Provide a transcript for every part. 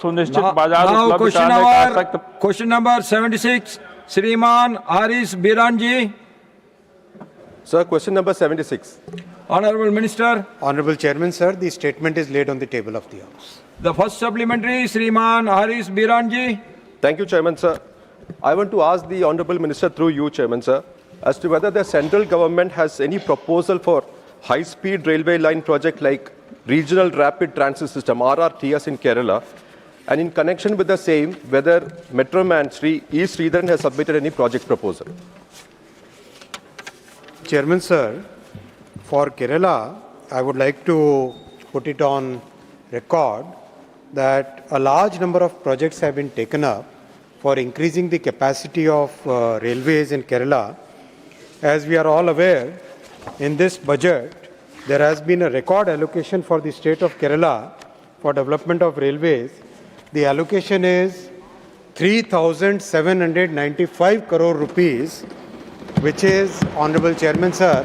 सुनिश्चित बाजार उपलब्ध कराने का सख्त। Question number 76, Shriman Haris Biranji. Sir, question number 76. Honorable Minister, Honorable Chairman, sir, the statement is laid on the table of the House. the first supplementary, Shriman Haris Biranji. Thank you, Chairman, sir. I want to ask the Honorable Minister through you, Chairman, sir, as to whether the central government has any proposal for high-speed railway line project like Regional Rapid Transit System, RRTS in Kerala, and in connection with the same, whether Metroman Sri E. Sridharan has submitted any project proposal. Chairman, sir, for Kerala, I would like to put it on record that a large number of projects have been taken up for increasing the capacity of railways in Kerala. As we are all aware, in this budget, there has been a record allocation for the state of Kerala for development of railways. The allocation is 3,795 crore rupees, which is, Honorable Chairman, sir,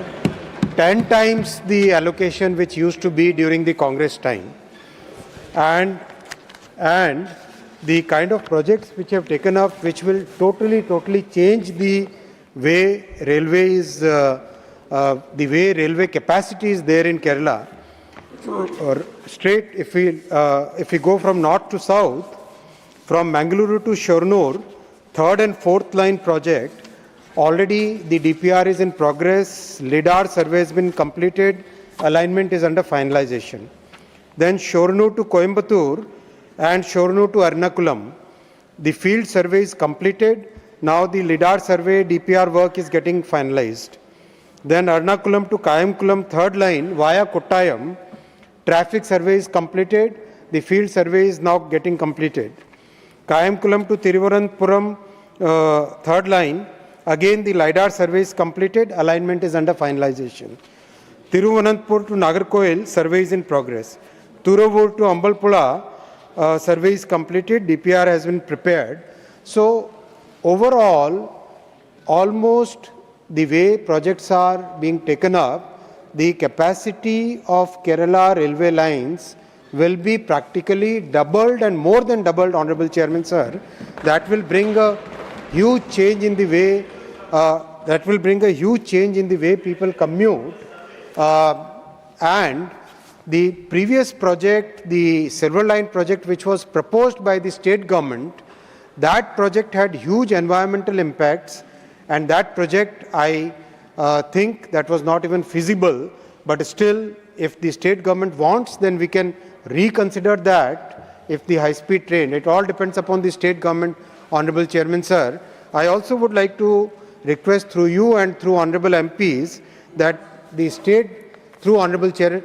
10 times the allocation which used to be during the Congress time. And the kind of projects which have taken up, which will totally change the way railways, the way railway capacity is there in Kerala. Straight, if we go from north to south, from Mangaluru to Shornur, third and fourth line project, already the DPR is in progress, LIDAR survey has been completed, alignment is under finalization. Then Shornur to Coimbatore and Shornur to Ernakulam, the field survey is completed. Now the LIDAR survey, DPR work is getting finalized. Then Ernakulam to Kayamkulam, third line via Kottayam, traffic survey is completed. The field survey is now getting completed. Kayamkulam to Thiruvananthapuram, third line, again the LIDAR survey is completed. Alignment is under finalization. Thiruvananthapuram to Nagarkoil, survey is in progress. Thuruvur to Ambalpula, survey is completed. DPR has been prepared. So overall, almost the way projects are being taken up, the capacity of Kerala railway lines will be practically doubled and more than doubled, Honorable Chairman, sir. That will bring a huge change in the way people commute. And the previous project, the Silver Line project, which was proposed by the state government, that project had huge environmental impacts, and that project, I think that was not even feasible, but still, if the state government wants, then we can reconsider that if the high-speed train, it all depends upon the state government, Honorable Chairman, sir. I also would like to request through you and through Honorable MPs that the state, through Honorable Chair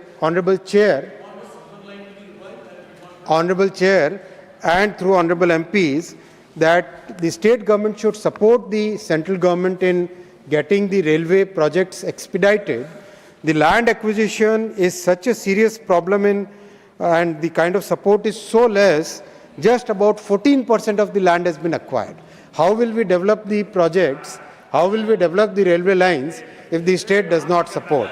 and through Honorable MPs, that the state government should support the central government in getting the railway projects expedited. The land acquisition is such a serious problem and the kind of support is so less, just about 14% of the land has been acquired. How will we develop the projects? How will we develop the railway lines if the state does not support?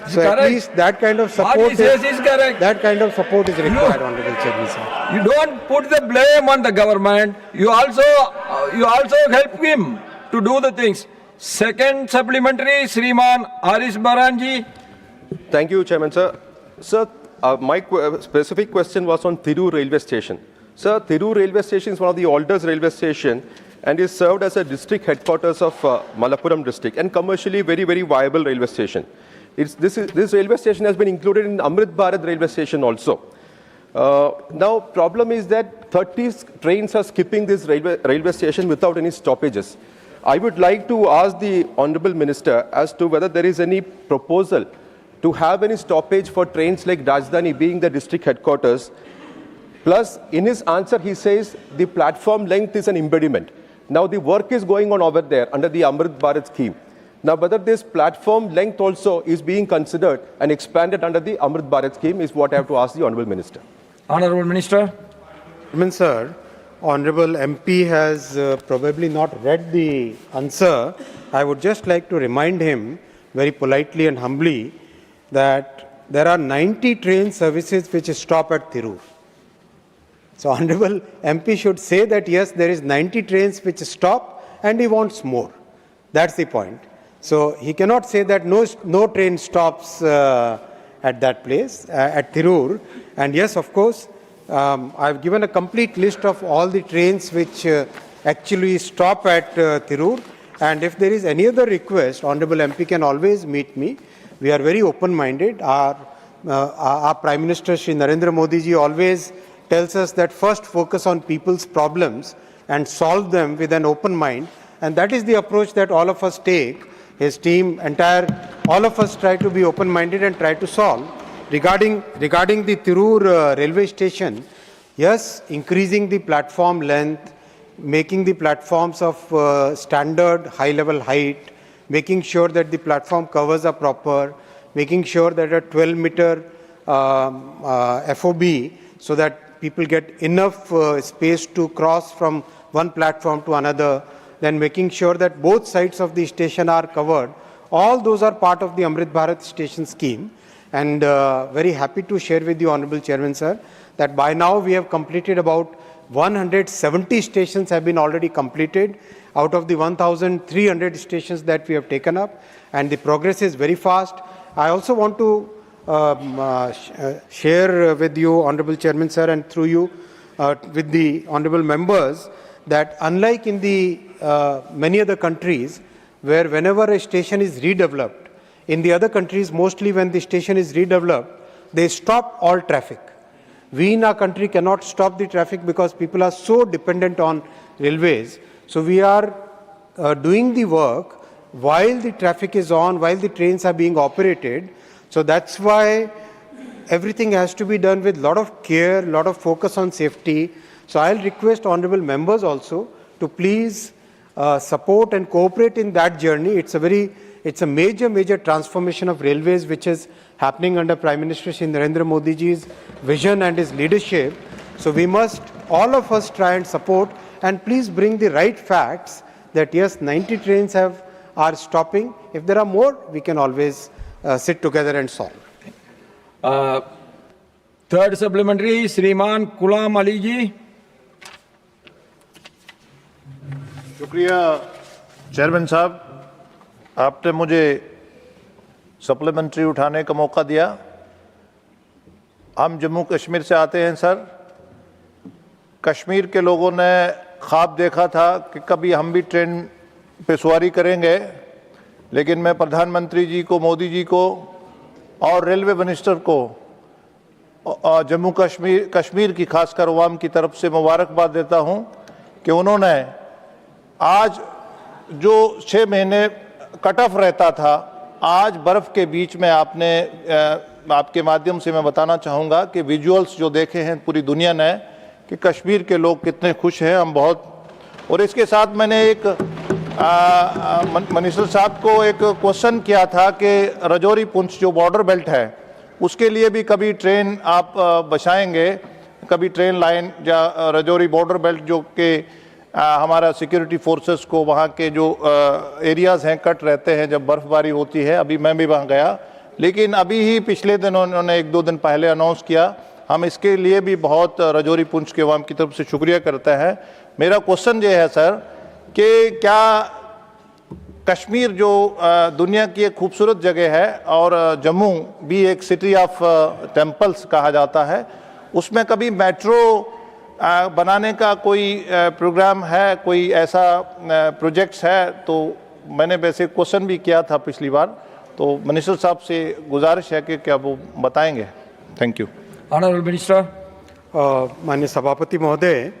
So Correct. at least that kind of support What he says is correct. That kind of support is required, Honorable Chairman, sir. You don't put the blame on the government. You also help him to do the things. Second supplementary, Shriman Haris Biranji. Thank you, Chairman, sir. Sir, my specific question was on Thiru railway station. Sir, Thiru railway station is one of the oldest railway station and is served as a district headquarters of Malappuram district and commercially very viable railway station. This railway station has been included in Amrit Bharat railway station also. Now, problem is that 30 trains are skipping this railway station without any stoppages. I would like to ask the Honorable Minister as to whether there is any proposal to have any stoppage for trains like Rajdhani being the district headquarters. Plus, in his answer, he says the platform length is an impediment. Now, the work is going on over there under the Amrit Bharat scheme. Now, whether this platform length also is being considered and expanded under the Amrit Bharat scheme is what I have to ask the Honorable Minister. Honorable Minister. Sir, Honorable MP has probably not read the answer. I would just like to remind him very politely and humbly that there are 90 train services which stop at Thiru. So Honorable MP should say that yes, there is 90 trains which stop and he wants more. That's the point. So he cannot say that no train stops at that place, at Tirur. And yes, of course, I've given a complete list of all the trains which actually stop at Tirur. And if there is any other request, Honorable MP can always meet me. We are very open-minded. Our Prime Minister, Shri Narendra Modi ji, always tells us that first focus on people's problems and solve them with an open mind. And that is the approach that all of us take. His team, all of us try to be open-minded and try to solve. Regarding the Tirur railway station, yes, increasing the platform length, making the platforms of standard high-level height, making sure that the platform covers are proper, making sure that a 12-meter FOB so that people get enough space to cross from one platform to another, then making sure that both sides of the station are covered. All those are part of the Amrit Bharat station scheme. And very happy to share with you, Honorable Chairman, sir, that by now we have completed about 170 stations have been already completed out of the 1,300 stations that we have taken up. And the progress is very fast. I also want to share with you, Honorable Chairman, sir, and through you with the honorable members, that unlike in the many other countries where whenever a station is redeveloped, in the other countries, mostly when the station is redeveloped, they stop all traffic. We in our country cannot stop the traffic because people are so dependent on railways. So we are doing the work while the traffic is on, while the trains are being operated. So that's why everything has to be done with a lot of care, a lot of focus on safety. So I'll request honorable members also to please support and cooperate in that journey. It's a major transformation of railways which is happening under Prime Minister Shri Narendra Modi ji's vision and his leadership. So we must, all of us, try and support and please bring the right facts that yes, 90 trains are stopping. If there are more, we can always sit together and solve. Third supplementary, Shriman Ghulam Ali ji. शुक्रिया chairman साहब, आपने मुझे supplementary उठाने का मौका दिया। हम जम्मू कश्मीर से आते हैं सर। कश्मीर के लोगों ने ख्वाब देखा था कि कभी हम भी ट्रेन पे सवारी करेंगे, लेकिन मैं प्रधानमंत्री जी को, मोदी जी को और रेलवे मिनिस्टर को जम्मू कश्मीर की खासकर अवाम की तरफ से मुबारकबाद देता हूं कि उन्होंने आज जो 6 महीने कट ऑफ रहता था, आज बर्फ़ के बीच में आपने आपके माध्यम से मैं बताना चाहूँगा कि विजुअल्स जो देखे हैं पूरी दुनिया ने कि कश्मीर के लोग कितने खुश हैं, हम बहुत। और इसके साथ मैंने एक मिनिस्टर साहब को एक क्वेश्चन किया था कि रजौरी पुंछ जो बॉर्डर बेल्ट है उसके लिए भी कभी ट्रेन आप बसाएंगे, कभी ट्रेन लाइन या रजौरी बॉर्डर बेल्ट जो कि हमारा सिक्योरिटी फोर्सेस को वहाँ के जो एरियाज़ हैं कट रहते हैं जब बर्फ़बारी होती है। अभी मैं भी वहाँ गया, लेकिन अभी ही पिछले दिन उन्होंने 1-2 दिन पहले अनाउंस किया। हम इसके लिए भी बहुत रजौरी पुंछ के अवाम की तरफ से शुक्रिया करते हैं। मेरा क्वेश्चन ये है सर कि क्या कश्मीर जो दुनिया की एक खूबसूरत जगह है और जम्मू भी एक सिटी ऑफ टेम्पल्स कहा जाता है, उसमें कभी मेट्रो बनाने का कोई प्रोग्राम है, कोई ऐसा प्रोजेक्ट्स है? तो मैंने वैसे क्वेश्चन भी किया था पिछली बार, तो मिनिस्टर साहब से गुजारिश है कि क्या वो बताएंगे। Thank you. Honourable minister. माननीय सभापति महोदय,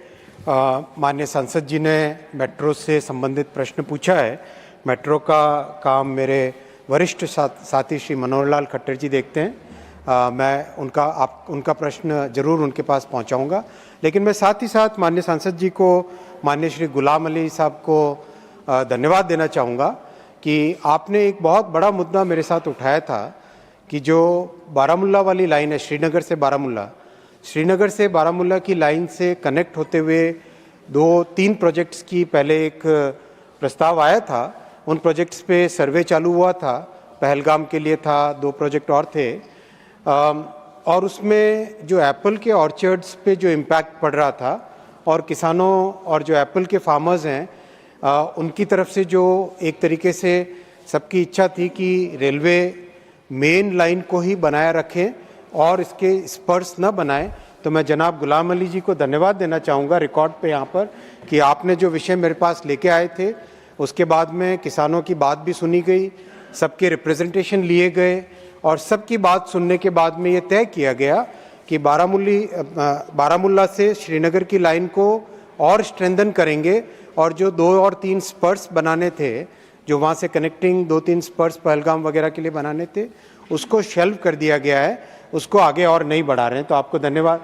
माननीय सांसद जी ने मेट्रो से संबंधित प्रश्न पूछा है। मेट्रो का काम मेरे वरिष्ठ साथी श्री मनोहर लाल खट्टर जी देखते हैं। मैं उनका प्रश्न जरूर उनके पास पहुंचाऊंगा, लेकिन मैं साथ ही साथ माननीय सांसद जी को, माननीय श्री गुलाम अली साहब को धन्यवाद देना चाहूँगा कि आपने एक बहुत बड़ा मुद्दा मेरे साथ उठाया था कि जो बारामुल्ला वाली लाइन है, श्रीनगर से बारामुल्ला की लाइन से कनेक्ट होते हुए 2-3 प्रोजेक्ट्स की पहले एक प्रस्ताव आया था। उन प्रोजेक्ट्स पे सर्वे चालू हुआ था, पहलगाम के लिए था, 2 प्रोजेक्ट और थे। और उसमें जो एप्पल के ऑर्चर्ड्स पे जो इम्पैक्ट पड़ रहा था और किसानों और जो एप्पल के फार्मर्स हैं उनकी तरफ से जो एक तरीके से सबकी इच्छा थी कि रेलवे मेन लाइन को ही बनाए रखें और इसके स्पर्स न बनाएं, तो मैं जनाब गुलाम अली जी को धन्यवाद देना चाहूँगा रिकॉर्ड पे यहाँ पर कि आपने जो विषय मेरे पास लेके आए थे उसके बाद में किसानों की बात भी सुनी गई, सबके रिप्रेजेंटेशन लिए गए और सबकी बात सुनने के बाद में ये तय किया गया कि बारामुल्ला से श्रीनगर की लाइन को और स्ट्रेंथन करेंगे और जो 2 और 3 स्पर्स बनाने थे, जो वहाँ से कनेक्टिंग 2-3 स्पर्स पहलगाम वगैरह के लिए बनाने थे, उसको शेल्व कर दिया गया है, उसको आगे और नहीं बढ़ा रहे हैं, तो आपको धन्यवाद।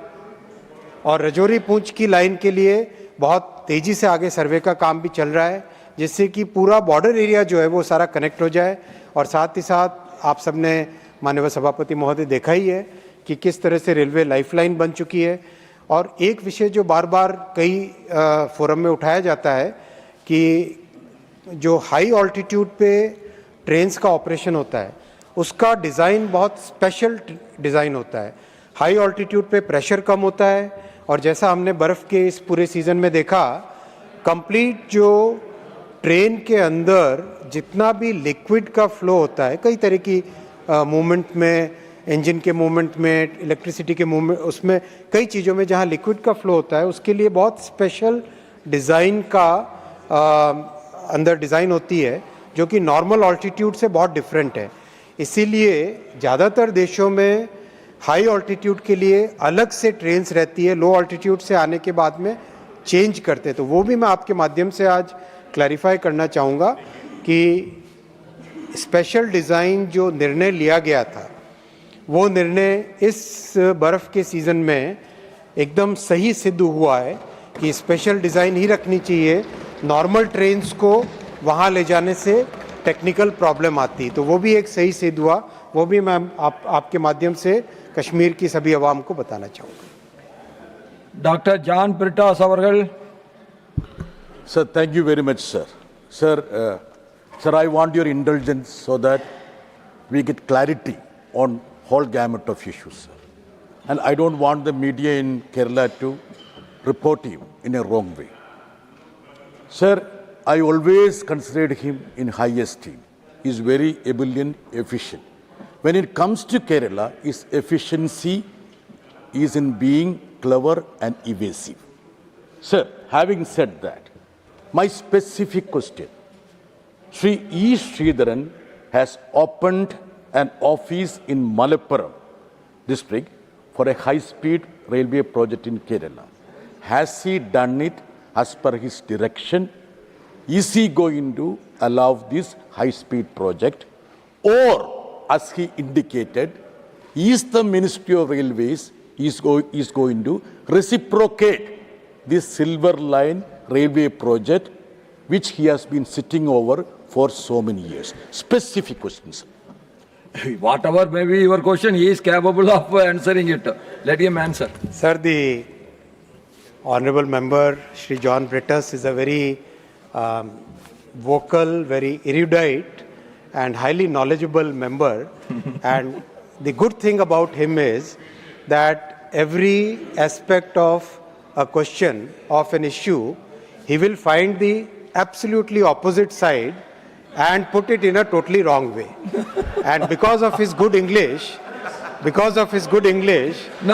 और रजौरी पूंछ की लाइन के लिए बहुत तेज़ी से आगे सर्वे का काम भी चल रहा है, जिससे कि पूरा बॉर्डर एरिया जो है वो सारा कनेक्ट हो जाए। और साथ ही साथ आप सबने माननीय सभापति महोदय देखा ही है कि किस तरह से रेलवे लाइफलाइन बन चुकी है। और एक विषय जो बार बार कई फोरम में उठाया जाता है कि जो हाई ऑल्टीट्यूड पे ट्रेन्स का ऑपरेशन होता है उसका डिज़ाइन बहुत स्पेशल डिज़ाइन होता है। हाई ऑल्टीट्यूड पे प्रेशर कम होता है और जैसा हमने बर्फ़ के इस पूरे सीज़न में देखा, कंप्लीट जो ट्रेन के अंदर जितना भी लिक्विड का फ्लो होता है, कई तरह की मूवमेंट में, इंजन के मूवमेंट में, इलेक्ट्रिसिटी के मूवमेंट, उसमें कई चीज़ों में जहाँ लिक्विड का फ्लो होता है उसके लिए बहुत स्पेशल डिज़ाइन का अंदर डिज़ाइन होती है जो कि नॉर्मल ऑल्टीट्यूड से बहुत डिफरेंट है। इसीलिए ज़्यादातर देशों में हाई ऑल्टीट्यूड के लिए अलग से ट्रेन्स रहती है, लो ऑल्टीट्यूड से आने के बाद में चेंज करते हैं। तो वो भी मैं आपके माध्यम से आज क्लैरिफाई करना चाहूँगा कि स्पेशल डिज़ाइन जो निर्णय लिया गया था वो निर्णय इस बर्फ़ के सीज़न में एकदम सही सिद्ध हुआ है कि स्पेशल डिज़ाइन ही रखनी चाहिए। नॉर्मल ट्रेन्स को वहाँ ले जाने से टेक्निकल प्रॉब्लम आती, तो वो भी एक सही सिद्ध हुआ। वो भी मैं आपके माध्यम से कश्मीर की सभी आवाम को बताना चाहूँगा। डॉक्टर जॉन ब्रिटास अवर्गल। Sir, thank you very much, sir. Sir, I want your indulgence so that we get clarity on whole gamut of issues, sir. And I don't want the media in Kerala to report him in a wrong way. Sir, I always considered him in high esteem. He's very able and efficient. When it comes to Kerala, his efficiency is in being clever and evasive. Sir, having said that, my specific question, Sri E. Sridharan has opened an office in Malappuram district for a high-speed railway project in Kerala. Has he done it as per his direction? Is he going to allow this high-speed project? Or, as he indicated, is the Ministry of Railways is going to reciprocate this Silver Line railway project which he has been sitting over for so many years? Specific questions. Whatever may be your question, he is capable of answering it. Let him answer. Sir, the Honorable Member Shri John Brittas is a very vocal, very erudite and highly knowledgeable member. And the good thing about him is that every aspect of a question, of an issue, he will find the absolutely opposite side and put it in a totally wrong way. And because of his good English, No,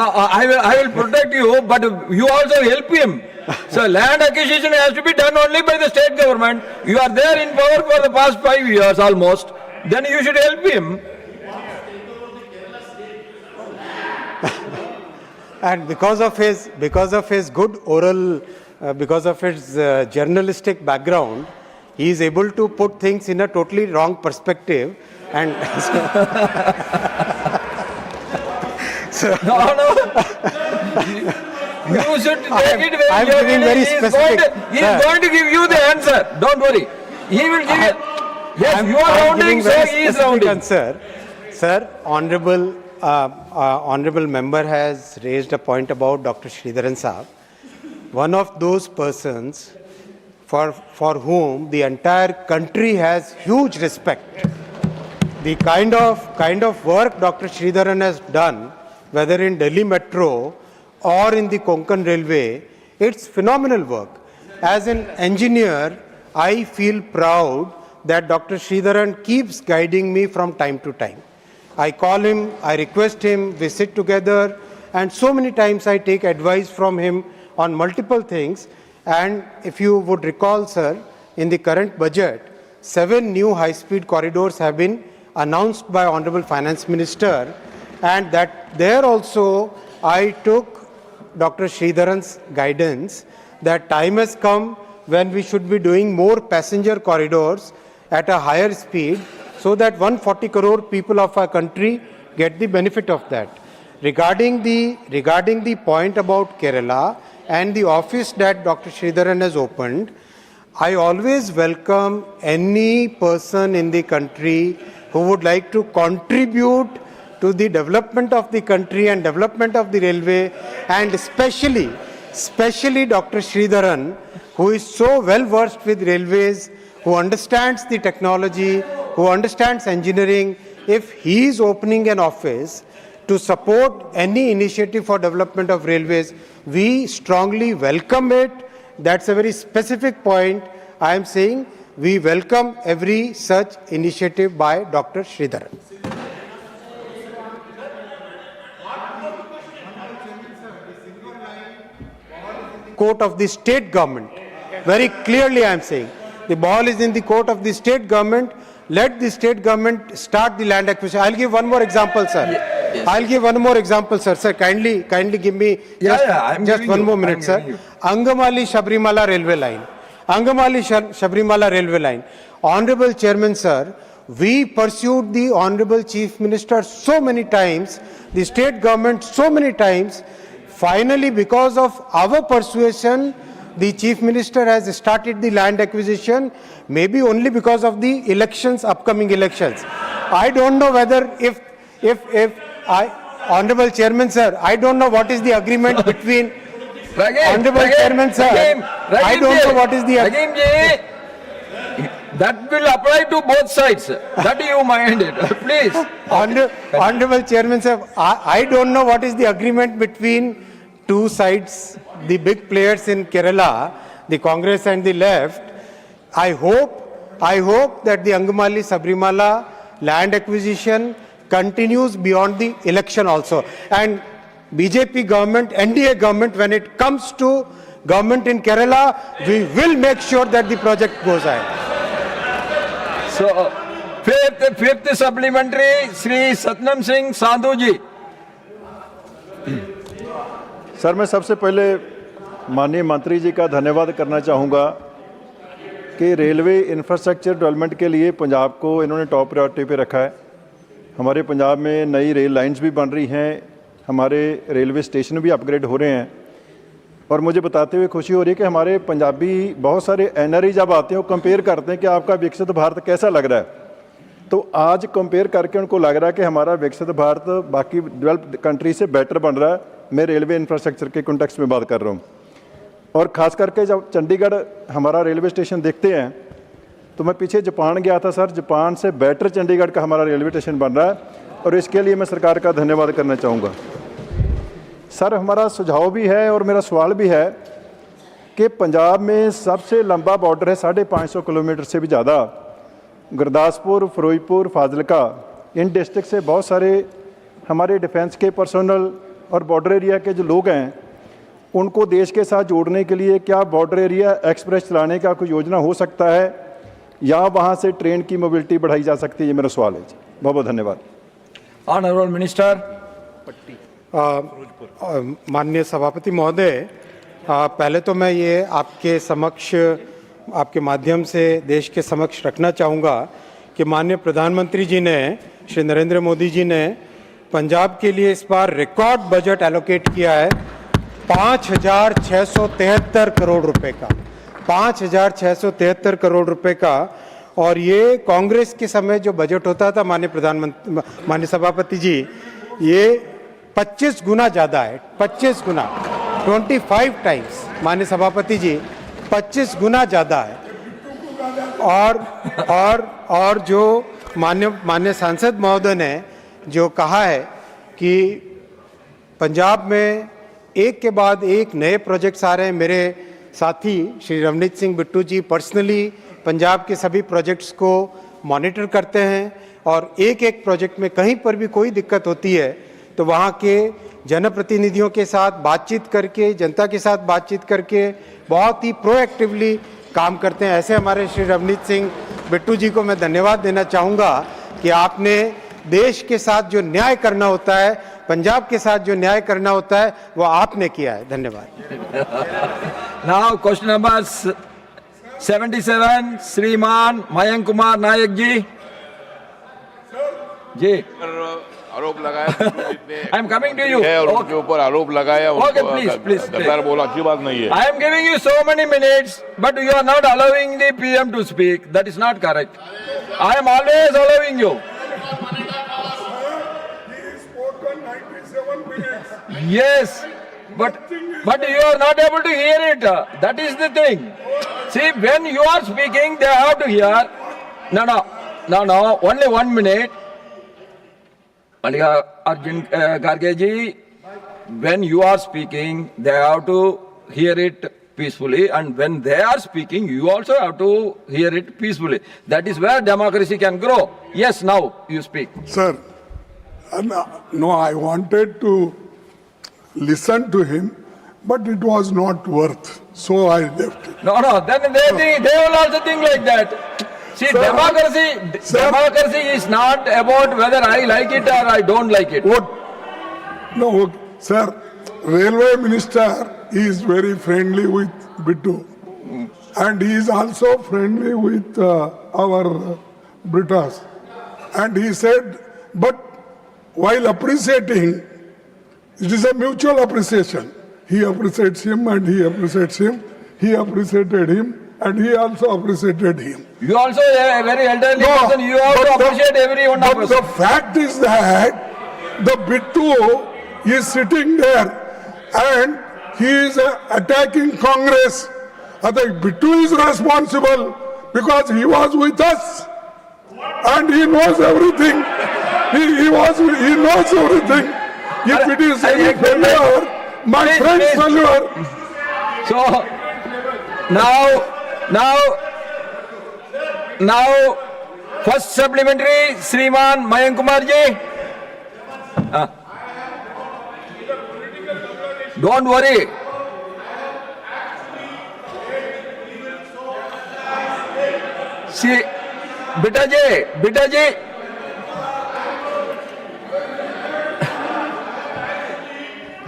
I will protect you, but you also help him. So land acquisition has to be done only by the state government. You are there in power for the past 5 years almost. Then you should help him. and because of his good oral, because of his journalistic background, he is able to put things in a totally wrong perspective. And No. You should take it very I'm giving gently. very He is specific. He is going to give you the answer. Don't worry. He will give you. Yes, you are rounding, so he is rounding. Answer. Sir, honorable member has raised a point about Dr. Sridharan Saab, one of those persons for whom the entire country has huge respect. The kind of work Dr. Sridharan has done whether in Delhi Metro or in the Konkan Railway, it's phenomenal work. As an engineer, I feel proud that Dr. Sridharan keeps guiding me from time to time. I call him, I request him, we sit together, and so many times I take advice from him on multiple things. And if you would recall, sir, in the current budget, 7 new high-speed corridors have been announced by Honorable Finance Minister, and that there also I took Dr. Sridharan's guidance that time has come when we should be doing more passenger corridors at a higher speed so that 140 crore people of our country get the benefit of that. Regarding the point about Kerala and the office that Dr. Sridharan has opened, I always welcome any person in the country who would like to contribute to the development of the country and development of the railway, and especially Dr. Sridharan, who is so well versed with railways, who understands the technology, who understands engineering. If he is opening an office to support any initiative for development of railways, we strongly welcome it. That's a very specific point. I am saying we welcome every such initiative by Dr. Sridharan. Court of the state government. Very clearly I am saying, the ball is in the court of the state government. Let the state government start the land acquisition. I'll give one more example, sir. Yes. I'll give one more example, sir. Sir, kindly give me just one more minute, sir. Angamali Sabrimala railway line. Angamali Sabrimala railway line. Honorable Chairman, sir, we pursued the Honorable Chief Minister so many times, the state government so many times. Finally, because of our persuasion, the Chief Minister has started the land acquisition, maybe only because of the elections, upcoming elections. I don't know whether Honorable Chairman, sir, I don't know what is the agreement between Honorable Chairman, sir. I don't know what is the agreement. That will apply to both sides. That you mind it, please. Honorable Chairman, sir, I don't know what is the agreement between two sides, the big players in Kerala, the Congress and the left. I hope that the Angamali Sabrimala land acquisition continues beyond the election also. And BJP government, NDA government, when it comes to government in Kerala, we will make sure that the project goes ahead. So, fifth supplementary, Sri Satnam Singh Sandhu ji. Sir मैं सबसे पहले माननीय मंत्री जी का धन्यवाद करना चाहूँगा कि रेलवे इंफ्रास्ट्रक्चर डेवलपमेंट के लिए पंजाब को इन्होंने टॉप प्रायोरिटी पे रखा है। हमारे पंजाब में नई रेल लाइंस भी बन रही हैं, हमारे रेलवे स्टेशन भी अपग्रेड हो रहे हैं, और मुझे बताते हुए खुशी हो रही है कि हमारे पंजाबी बहुत सारे एनआरआई जब आते हैं वो कंपेयर करते हैं कि आपका विकसित भारत कैसा लग रहा है। तो आज कंपेयर करके उनको लग रहा है कि हमारा विकसित भारत बाकी डेवलप्ड कंट्री से बेटर बन रहा है। मैं रेलवे इंफ्रास्ट्रक्चर के कॉन्टेक्स्ट में बात कर रहा हूँ, और ख़ास करके जब चंडीगढ़ हमारा रेलवे स्टेशन देखते हैं तो मैं पीछे जापान गया था सर, जापान से बेटर चंडीगढ़ का हमारा रेलवे स्टेशन बन रहा है, और इसके लिए मैं सरकार का धन्यवाद करना चाहूँगा। सर हमारा सुझाव भी है और मेरा सवाल भी है कि पंजाब में सबसे लंबा बॉर्डर है 550 किलोमीटर से भी ज़्यादा। गुरदासपुर, फिरोजपुर, फाजिलका, इन डिस्ट्रिक्ट से बहुत सारे हमारे डिफेंस के पर्सनल और बॉर्डर एरिया के जो लोग हैं उनको देश के साथ जोड़ने के लिए क्या बॉर्डर एरिया एक्सप्रेस चलाने का कोई योजना हो सकता है, या वहाँ से ट्रेन की मोबिलिटी बढ़ाई जा सकती है? ये मेरा सवाल है। बहुत बहुत धन्यवाद। Honourable minister. माननीय सभापति महोदय, पहले तो मैं ये आपके समक्ष, आपके माध्यम से देश के समक्ष रखना चाहूँगा कि माननीय प्रधानमंत्री जी ने, श्री नरेंद्र मोदी जी ने पंजाब के लिए इस बार रिकॉर्ड बजट एलोकेट किया है 5,673 करोड़ रुपए का, 5,673 करोड़ रुपए का। और ये कांग्रेस के समय जो बजट होता था माननीय सभापति जी, ये 25 गुना ज़्यादा है, 25 गुना, 25 टाइम्स माननीय सभापति जी, 25 गुना ज़्यादा है। और जो माननीय सांसद महोदय ने जो कहा है कि पंजाब में एक के बाद एक नए प्रोजेक्ट्स आ रहे हैं। मेरे साथी श्री रवनीत सिंह बिट्टू जी पर्सनली पंजाब के सभी प्रोजेक्ट्स को मॉनिटर करते हैं और एक एक प्रोजेक्ट में कहीं पर भी कोई दिक्कत होती है तो वहाँ के जनप्रतिनिधियों के साथ बातचीत करके, जनता के साथ बातचीत करके बहुत ही प्रोएक्टिवली काम करते हैं। ऐसे हमारे श्री रवनीत सिंह बिट्टू जी को मैं धन्यवाद देना चाहूँगा कि आपने देश के साथ जो न्याय करना होता है, पंजाब के साथ जो न्याय करना होता है, वो आपने किया है। धन्यवाद। Now question number 77, श्रीमान मयंक कुमार नायक जी। जी आरोप लगाया I am coming to you. और उनके ऊपर आरोप लगाया, Okay, please. गद्दार बोला, अच्छी बात नहीं है। I am giving you so many minutes, but you are not allowing the PM to speak. That is not correct. I am always allowing you. Yes, but you are not able to hear it. That is the thing. See, when you are speaking, they have to hear. No. Only 1 minute. Arjun Garge ji, when you are speaking, they have to hear it peacefully, and when they are speaking, you also have to hear it peacefully. That is where democracy can grow. Yes, now you speak. Sir, no, I wanted to listen to him, but it was not worth, so I left it. No, then they will also think like that. See, Sir, democracy is not about whether I like it or I don't like it. What? No, sir, railway minister is very friendly with Bittu, and he is also friendly with our British. And he said, but while appreciating, it is a mutual appreciation. He appreciates him and he appreciates him. He appreciated him and he also appreciated him. You also a very elderly person. You have to appreciate every one of us. But the fact is that the Bittu is sitting there and he is attacking Congress. I think Bittu is responsible because he was with us and he knows everything. He knows everything. If it is any failure, my friend's failure. So now, first supplementary, Shriman Mayank Kumar ji. Don't worry. See, Beta ji.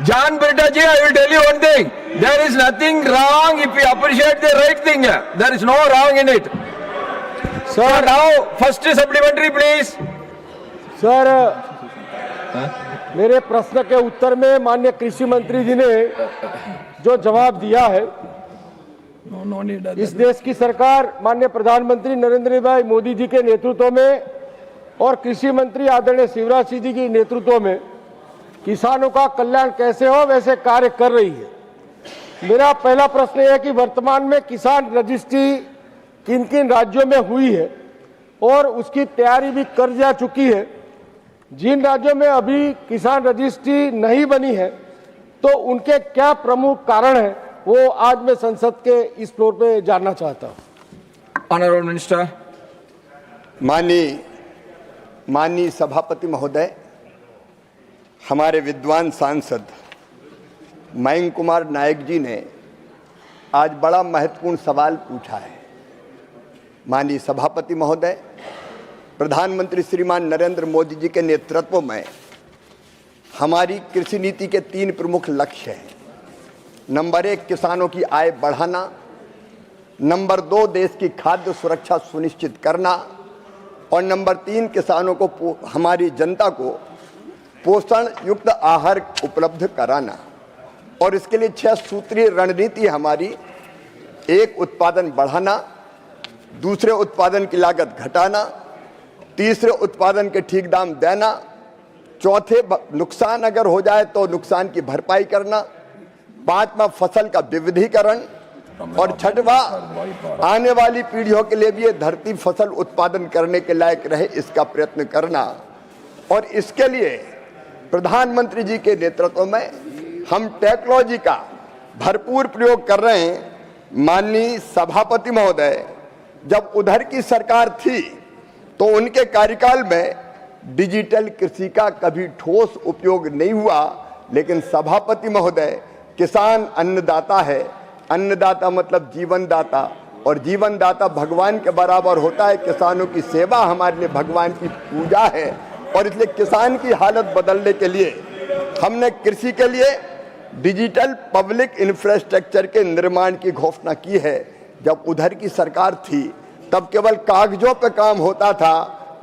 John Beta ji, I will tell you one thing. There is nothing wrong if we appreciate the right thing. There is no wrong in it. So now, first supplementary, please. Sir, मेरे प्रश्न के उत्तर में माननीय कृषि मंत्री जी ने जो जवाब दिया है, इस देश की सरकार माननीय प्रधानमंत्री नरेंद्र भाई मोदी जी के नेतृत्व में और कृषि मंत्री आदरणीय शिवराज सिंह जी के नेतृत्व में किसानों का कल्याण कैसे हो वैसे कार्य कर रही है। मेरा पहला प्रश्न यह है कि वर्तमान में किसान रजिस्ट्री किन किन राज्यों में हुई है और उसकी तैयारी भी कर जा चुकी है। जिन राज्यों में अभी किसान रजिस्ट्री नहीं बनी है तो उनके क्या प्रमुख कारण हैं, वो आज मैं संसद के इस फ्लोर पे जानना चाहता हूँ। Honourable minister. माननीय सभापति महोदय, हमारे विद्वान सांसद मयंक कुमार नायक जी ने आज बड़ा महत्वपूर्ण सवाल पूछा है। माननीय सभापति महोदय, प्रधानमंत्री श्रीमान नरेंद्र मोदी जी के नेतृत्व में हमारी कृषि नीति के 3 प्रमुख लक्ष्य हैं। नंबर 1, किसानों की आय बढ़ाना। नंबर 2, देश की खाद्य सुरक्षा सुनिश्चित करना। और नंबर 3, किसानों को, हमारी जनता को पोषण युक्त आहार उपलब्ध कराना। और इसके लिए 6 सूत्रीय रणनीति हमारी। 1, उत्पादन बढ़ाना। दूसरे, उत्पादन की लागत घटाना। तीसरे, उत्पादन के ठीक दाम देना। चौथे, नुकसान अगर हो जाए तो नुकसान की भरपाई करना। 5वां, फसल का विविधीकरण। और 6वां, आने वाली पीढ़ियों के लिए भी ये धरती फसल उत्पादन करने के लायक रहे, इसका प्रयत्न करना। और इसके लिए प्रधानमंत्री जी के नेतृत्व में हम टेक्नोलॉजी का भरपूर प्रयोग कर रहे हैं। माननीय सभापति महोदय, जब उधर की सरकार थी तो उनके कार्यकाल में डिजिटल कृषि का कभी ठोस उपयोग नहीं हुआ, लेकिन सभापति महोदय, किसान अन्नदाता है, अन्नदाता मतलब जीवनदाता, और जीवनदाता भगवान के बराबर होता है। किसानों की सेवा हमारे लिए भगवान की पूजा है, और इसलिए किसान की हालत बदलने के लिए हमने कृषि के लिए डिजिटल पब्लिक इंफ्रास्ट्रक्चर के निर्माण की घोषणा की है। जब उधर की सरकार थी तब केवल कागजों पर काम होता था।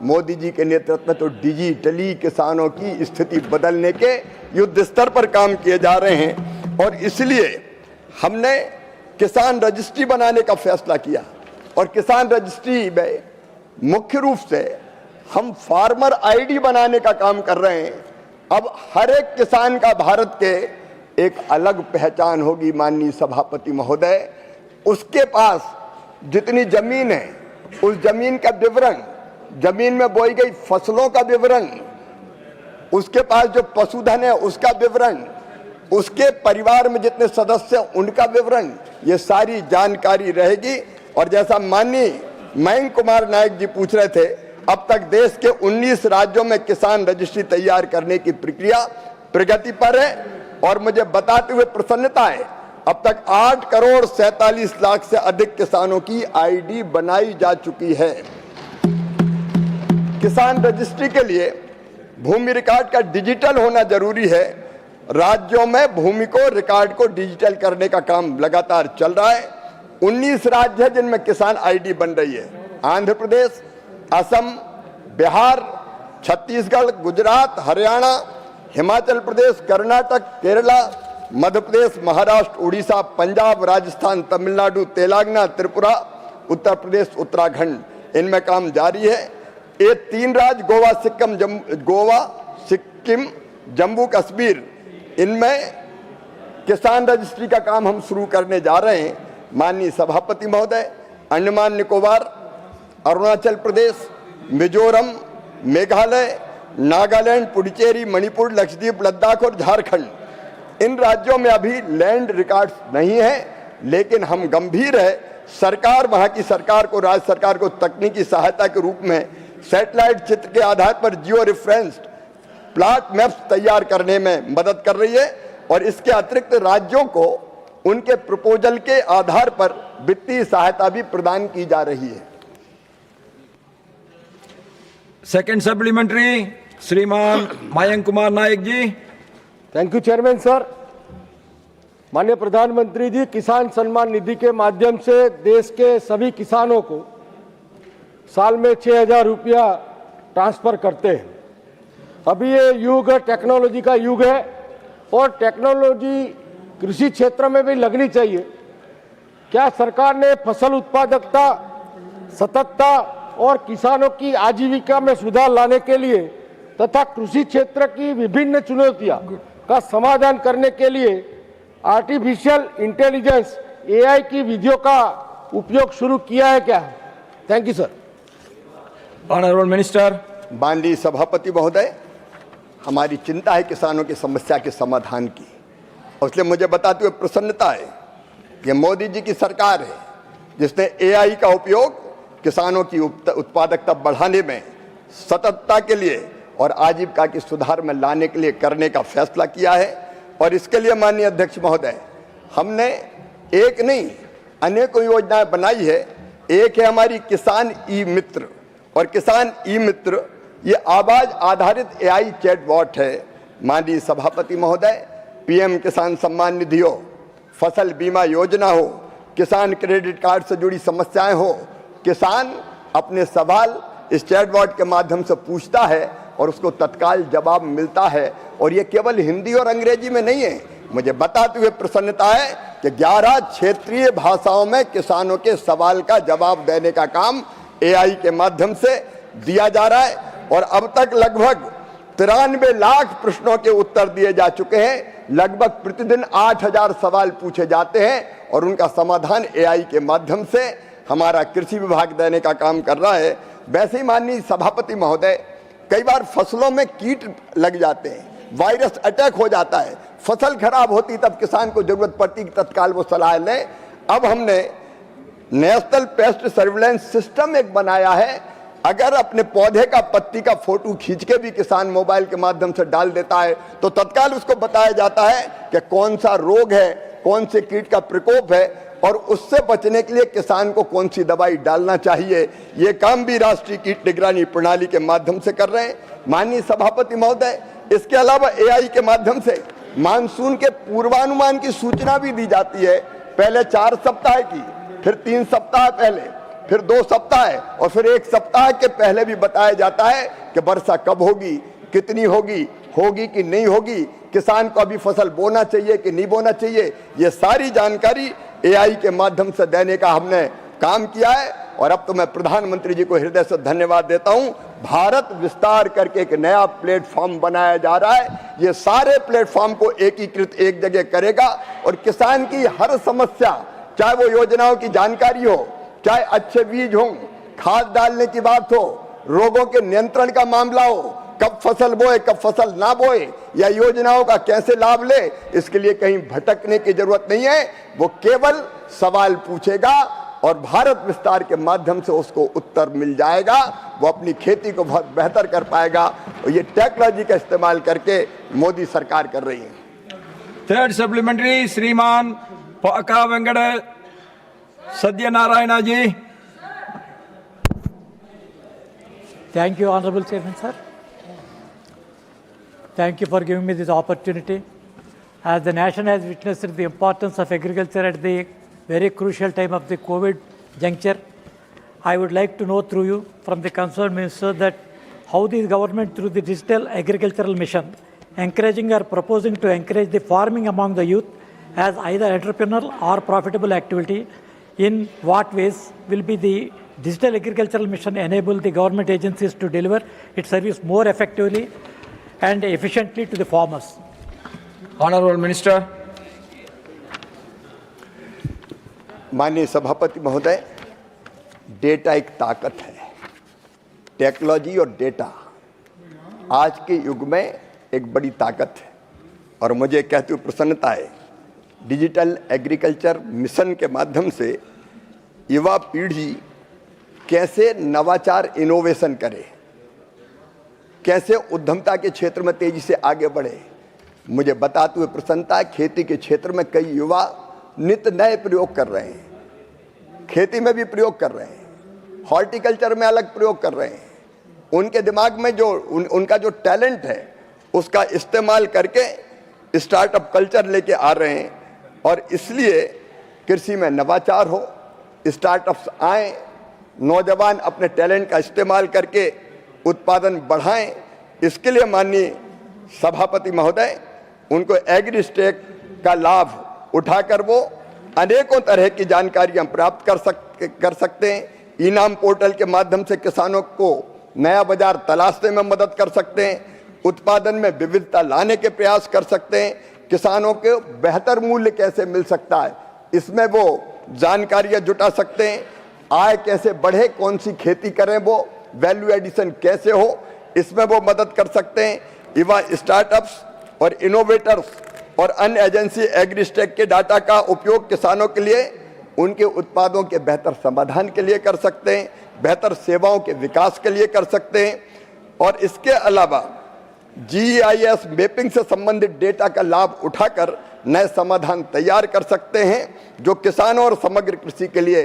मोदी जी के नेतृत्व में तो डिजिटली किसानों की स्थिति बदलने के युद्ध स्तर पर काम किए जा रहे हैं, और इसलिए हमने किसान रजिस्ट्री बनाने का फैसला किया। और किसान रजिस्ट्री में मुख्य रूप से हम फार्मर आईडी बनाने का काम कर रहे हैं। अब हर एक किसान का भारत के एक अलग पहचान होगी। माननीय सभापति महोदय, उसके पास जितनी जमीन है उस जमीन का विवरण, जमीन में बोई गई फसलों का विवरण, उसके पास जो पशुधन है उसका विवरण, उसके परिवार में जितने सदस्य हैं उनका विवरण, ये सारी जानकारी रहेगी। और जैसा माननीय मयंक कुमार नायक जी पूछ रहे थे, अब तक देश के 19 राज्यों में किसान रजिस्ट्री तैयार करने की प्रक्रिया प्रगति पर है। और मुझे बताते हुए प्रसन्नता है, अब तक 8 करोड़ 47 लाख से अधिक किसानों की आईडी बनाई जा चुकी है। किसान रजिस्ट्री के लिए भूमि रिकॉर्ड का डिजिटल होना जरूरी है। राज्यों में भूमि को रिकॉर्ड को डिजिटल करने का काम लगातार चल रहा है। 19 राज्य है जिनमें किसान आईडी बन रही है। आंध्र प्रदेश, असम, बिहार, छत्तीसगढ़, गुजरात, हरियाणा, हिमाचल प्रदेश, कर्नाटक, केरला, मध्य प्रदेश, महाराष्ट्र, उड़ीसा, पंजाब, राजस्थान, तमिलनाडु, तेलंगाना, त्रिपुरा, उत्तर प्रदेश, उत्तराखंड, इनमें काम जारी है। ये 3 राज्य गोवा, सिक्किम, जम्मू कश्मीर, इनमें किसान रजिस्ट्री का काम हम शुरू करने जा रहे हैं। माननीय सभापति महोदय, अंडमान निकोबार, अरुणाचल प्रदेश, मिजोरम, मेघालय, नागालैंड, पुडुचेरी, मणिपुर, लक्षद्वीप, लद्दाख और झारखंड, इन राज्यों में अभी लैंड रिकॉर्ड्स नहीं है, लेकिन हम गंभीर है। सरकार, वहां की सरकार को, राज्य सरकार को तकनीकी सहायता के रूप में सैटेलाइट चित्र के आधार पर जियो रेफरेंस्ड प्लॉट मैप्स तैयार करने में मदद कर रही है। और इसके अतिरिक्त राज्यों को उनके प्रपोजल के आधार पर वित्तीय सहायता भी प्रदान की जा रही है। सेकंड सप्लीमेंट्री, श्रीमान Mayank Kumar Nayak ji. Thank you chairman sir. माननीय प्रधानमंत्री जी, किसान सम्मान निधि के माध्यम से देश के सभी किसानों को साल में 6,000 रुपया ट्रांसफर करते हैं। अभी ये युग टेक्नोलॉजी का युग है, और टेक्नोलॉजी कृषि क्षेत्र में भी लगनी चाहिए। क्या सरकार ने फसल उत्पादकता, सततता और किसानों की आजीविका में सुधार लाने के लिए तथा कृषि क्षेत्र की विभिन्न चुनौतियां का समाधान करने के लिए आर्टिफिशियल इंटेलिजेंस AI की विधियों का उपयोग शुरू किया है क्या? Thank you sir. Honourable minister. माननीय सभापति महोदय, हमारी चिंता है किसानों की समस्या के समाधान की, और इसलिए मुझे बताते हुए प्रसन्नता है कि मोदी जी की सरकार है जिसने AI का उपयोग किसानों की उत्पादकता बढ़ाने में, सततता के लिए और आजीविका की सुधार में लाने के लिए करने का फैसला किया है। और इसके लिए माननीय अध्यक्ष महोदय, हमने एक नहीं अनेकों योजनाएं बनाई है। एक है हमारी किसान ई मित्र, और किसान ई मित्र ये आवाज आधारित AI चैटबॉट है। माननीय सभापति महोदय, PM किसान सम्मान निधि हो, फसल बीमा योजना हो, किसान क्रेडिट कार्ड से जुड़ी समस्याएं हो, किसान अपने सवाल इस चैटबॉट के माध्यम से पूछता है और उसको तत्काल जवाब मिलता है। और ये केवल हिंदी और अंग्रेजी में नहीं है। मुझे बताते हुए प्रसन्नता है कि 11 क्षेत्रीय भाषाओं में किसानों के सवाल का जवाब देने का काम AI के माध्यम से दिया जा रहा है। और अब तक लगभग 93 लाख प्रश्नों के उत्तर दिए जा चुके हैं। लगभग प्रतिदिन 8,000 सवाल पूछे जाते हैं और उनका समाधान AI के माध्यम से हमारा कृषि विभाग देने का काम कर रहा है। वैसे ही माननीय सभापति महोदय, कई बार फसलों में कीट लग जाते हैं, वायरस अटैक हो जाता है, फसल खराब होती तब किसान को जरूरत पड़ती कि तत्काल वो सलाह लें। अब हमने नेशनल पेस्ट सर्विलेंस सिस्टम एक बनाया है, अगर अपने पौधे का पत्ती का फोटो खींच के भी किसान मोबाइल के माध्यम से डाल देता है तो तत्काल उसको बताया जाता है कि कौन सा रोग है, कौन से कीट का प्रकोप है और उससे बचने के लिए किसान को कौन सी दवाई डालना चाहिए। ये काम भी राष्ट्रीय कीट निगरानी प्रणाली के माध्यम से कर रहे हैं माननीय सभापति महोदय। इसके अलावा एआई के माध्यम से मानसून के पूर्वानुमान की सूचना भी दी जाती है, पहले 4 सप्ताह की, फिर 3 सप्ताह पहले, फिर 2 सप्ताह और फिर 1 सप्ताह के पहले भी बताया जाता है कि वर्षा कब होगी, कितनी होगी, होगी कि नहीं होगी, किसान को अभी फसल बोना चाहिए कि नहीं बोना चाहिए। ये सारी जानकारी एआई के माध्यम से देने का हमने काम किया है और अब तो मैं प्रधानमंत्री जी को हृदय से धन्यवाद देता हूं। भारत विस्तार करके एक नया प्लेटफॉर्म बनाया जा रहा है, ये सारे प्लेटफॉर्म को एकीकृत एक जगह करेगा और किसान की हर समस्या, चाहे वो योजनाओं की जानकारी हो, चाहे अच्छे बीज हो, खाद डालने की बात हो, रोगों के नियंत्रण का मामला हो, कब फसल बोए कब फसल ना बोए या योजनाओं का कैसे लाभ ले, इसके लिए कहीं भटकने की जरूरत नहीं है। वो केवल सवाल पूछेगा और भारत विस्तार के माध्यम से उसको उत्तर मिल जाएगा, वो अपनी खेती को बहुत बेहतर कर पाएगा और ये टेक्नोलॉजी का इस्तेमाल करके मोदी सरकार कर रही है। थर्ड सप्लीमेंट्री श्रीमान पाका वेंकट सत्यनारायण जी। Thank you, Honorable Chairman, sir. Thank you for giving me this opportunity. As the nation has witnessed the importance of agriculture at the very crucial time of the COVID juncture, I would like to know through you from the concerned minister that how the government through the digital agricultural mission encouraging or proposing to encourage the farming among the youth as either entrepreneurial or profitable activity. In what ways will be the digital agricultural mission enable the government agencies to deliver its service more effectively and efficiently to the farmers? Honorable Minister. माननीय सभापति महोदय, data एक ताकत है। Technology और data आज के युग में एक बड़ी ताकत है और मुझे कहते हुए प्रसन्नता है, डिजिटल एग्रीकल्चर मिशन के माध्यम से युवा पीढ़ी कैसे नवाचार इनोवेशन करे, कैसे उद्यमता के क्षेत्र में तेजी से आगे बढ़े, मुझे बताते हुए प्रसन्नता है। खेती के क्षेत्र में कई युवा नित्य नए प्रयोग कर रहे हैं, खेती में भी प्रयोग कर रहे हैं, हॉर्टिकल्चर में अलग प्रयोग कर रहे हैं। उनके दिमाग में जो उनका जो टैलेंट है उसका इस्तेमाल करके स्टार्टअप कल्चर लेके आ रहे हैं और इसलिए कृषि में नवाचार हो, स्टार्टअप्स आए, नौजवान अपने टैलेंट का इस्तेमाल करके उत्पादन बढ़ाएं। इसके लिए माननीय सभापति महोदय उनको एग्रीस्टेक का लाभ उठाकर वो अनेकों तरह की जानकारियां प्राप्त कर सकते हैं। इनाम पोर्टल के माध्यम से किसानों को नया बाजार तलाशने में मदद कर सकते हैं, उत्पादन में विविधता लाने के प्रयास कर सकते हैं, किसानों को बेहतर मूल्य कैसे मिल सकता है इसमें वो जानकारियां जुटा सकते हैं, आय कैसे बढ़े, कौन सी खेती करें, वो वैल्यू एडिशन कैसे हो इसमें वो मदद कर सकते हैं। युवा स्टार्टअप्स और इनोवेटर्स और अन्य एजेंसी एग्रीस्टेक के डाटा का उपयोग किसानों के लिए उनके उत्पादों के बेहतर समाधान के लिए कर सकते हैं, बेहतर सेवाओं के विकास के लिए कर सकते हैं और इसके अलावा जीआईएस मैपिंग से संबंधित डेटा का लाभ उठाकर नए समाधान तैयार कर सकते हैं जो किसानों और समग्र कृषि के लिए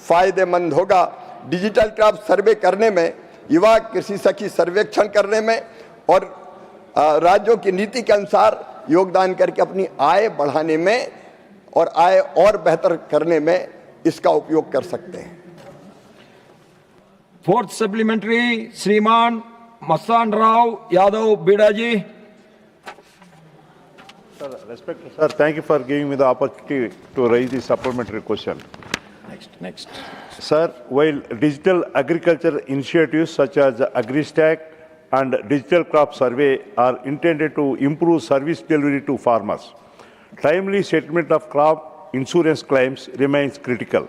फायदेमंद होगा। डिजिटल क्रॉप सर्वे करने में, युवा कृषि सखी सर्वेक्षण करने में और राज्यों की नीति के अनुसार योगदान करके अपनी आय बढ़ाने में और आय और बेहतर करने में इसका उपयोग कर सकते हैं। फोर्थ सप्लीमेंट्री श्रीमान मस्तान राव यादव बीड़ा जी। Sir, thank you for giving me the opportunity to raise the supplementary question. Next. Sir, while digital agriculture initiatives such as AgriStack and Digital Crop Survey are intended to improve service delivery to farmers, timely settlement of crop insurance claims remains critical,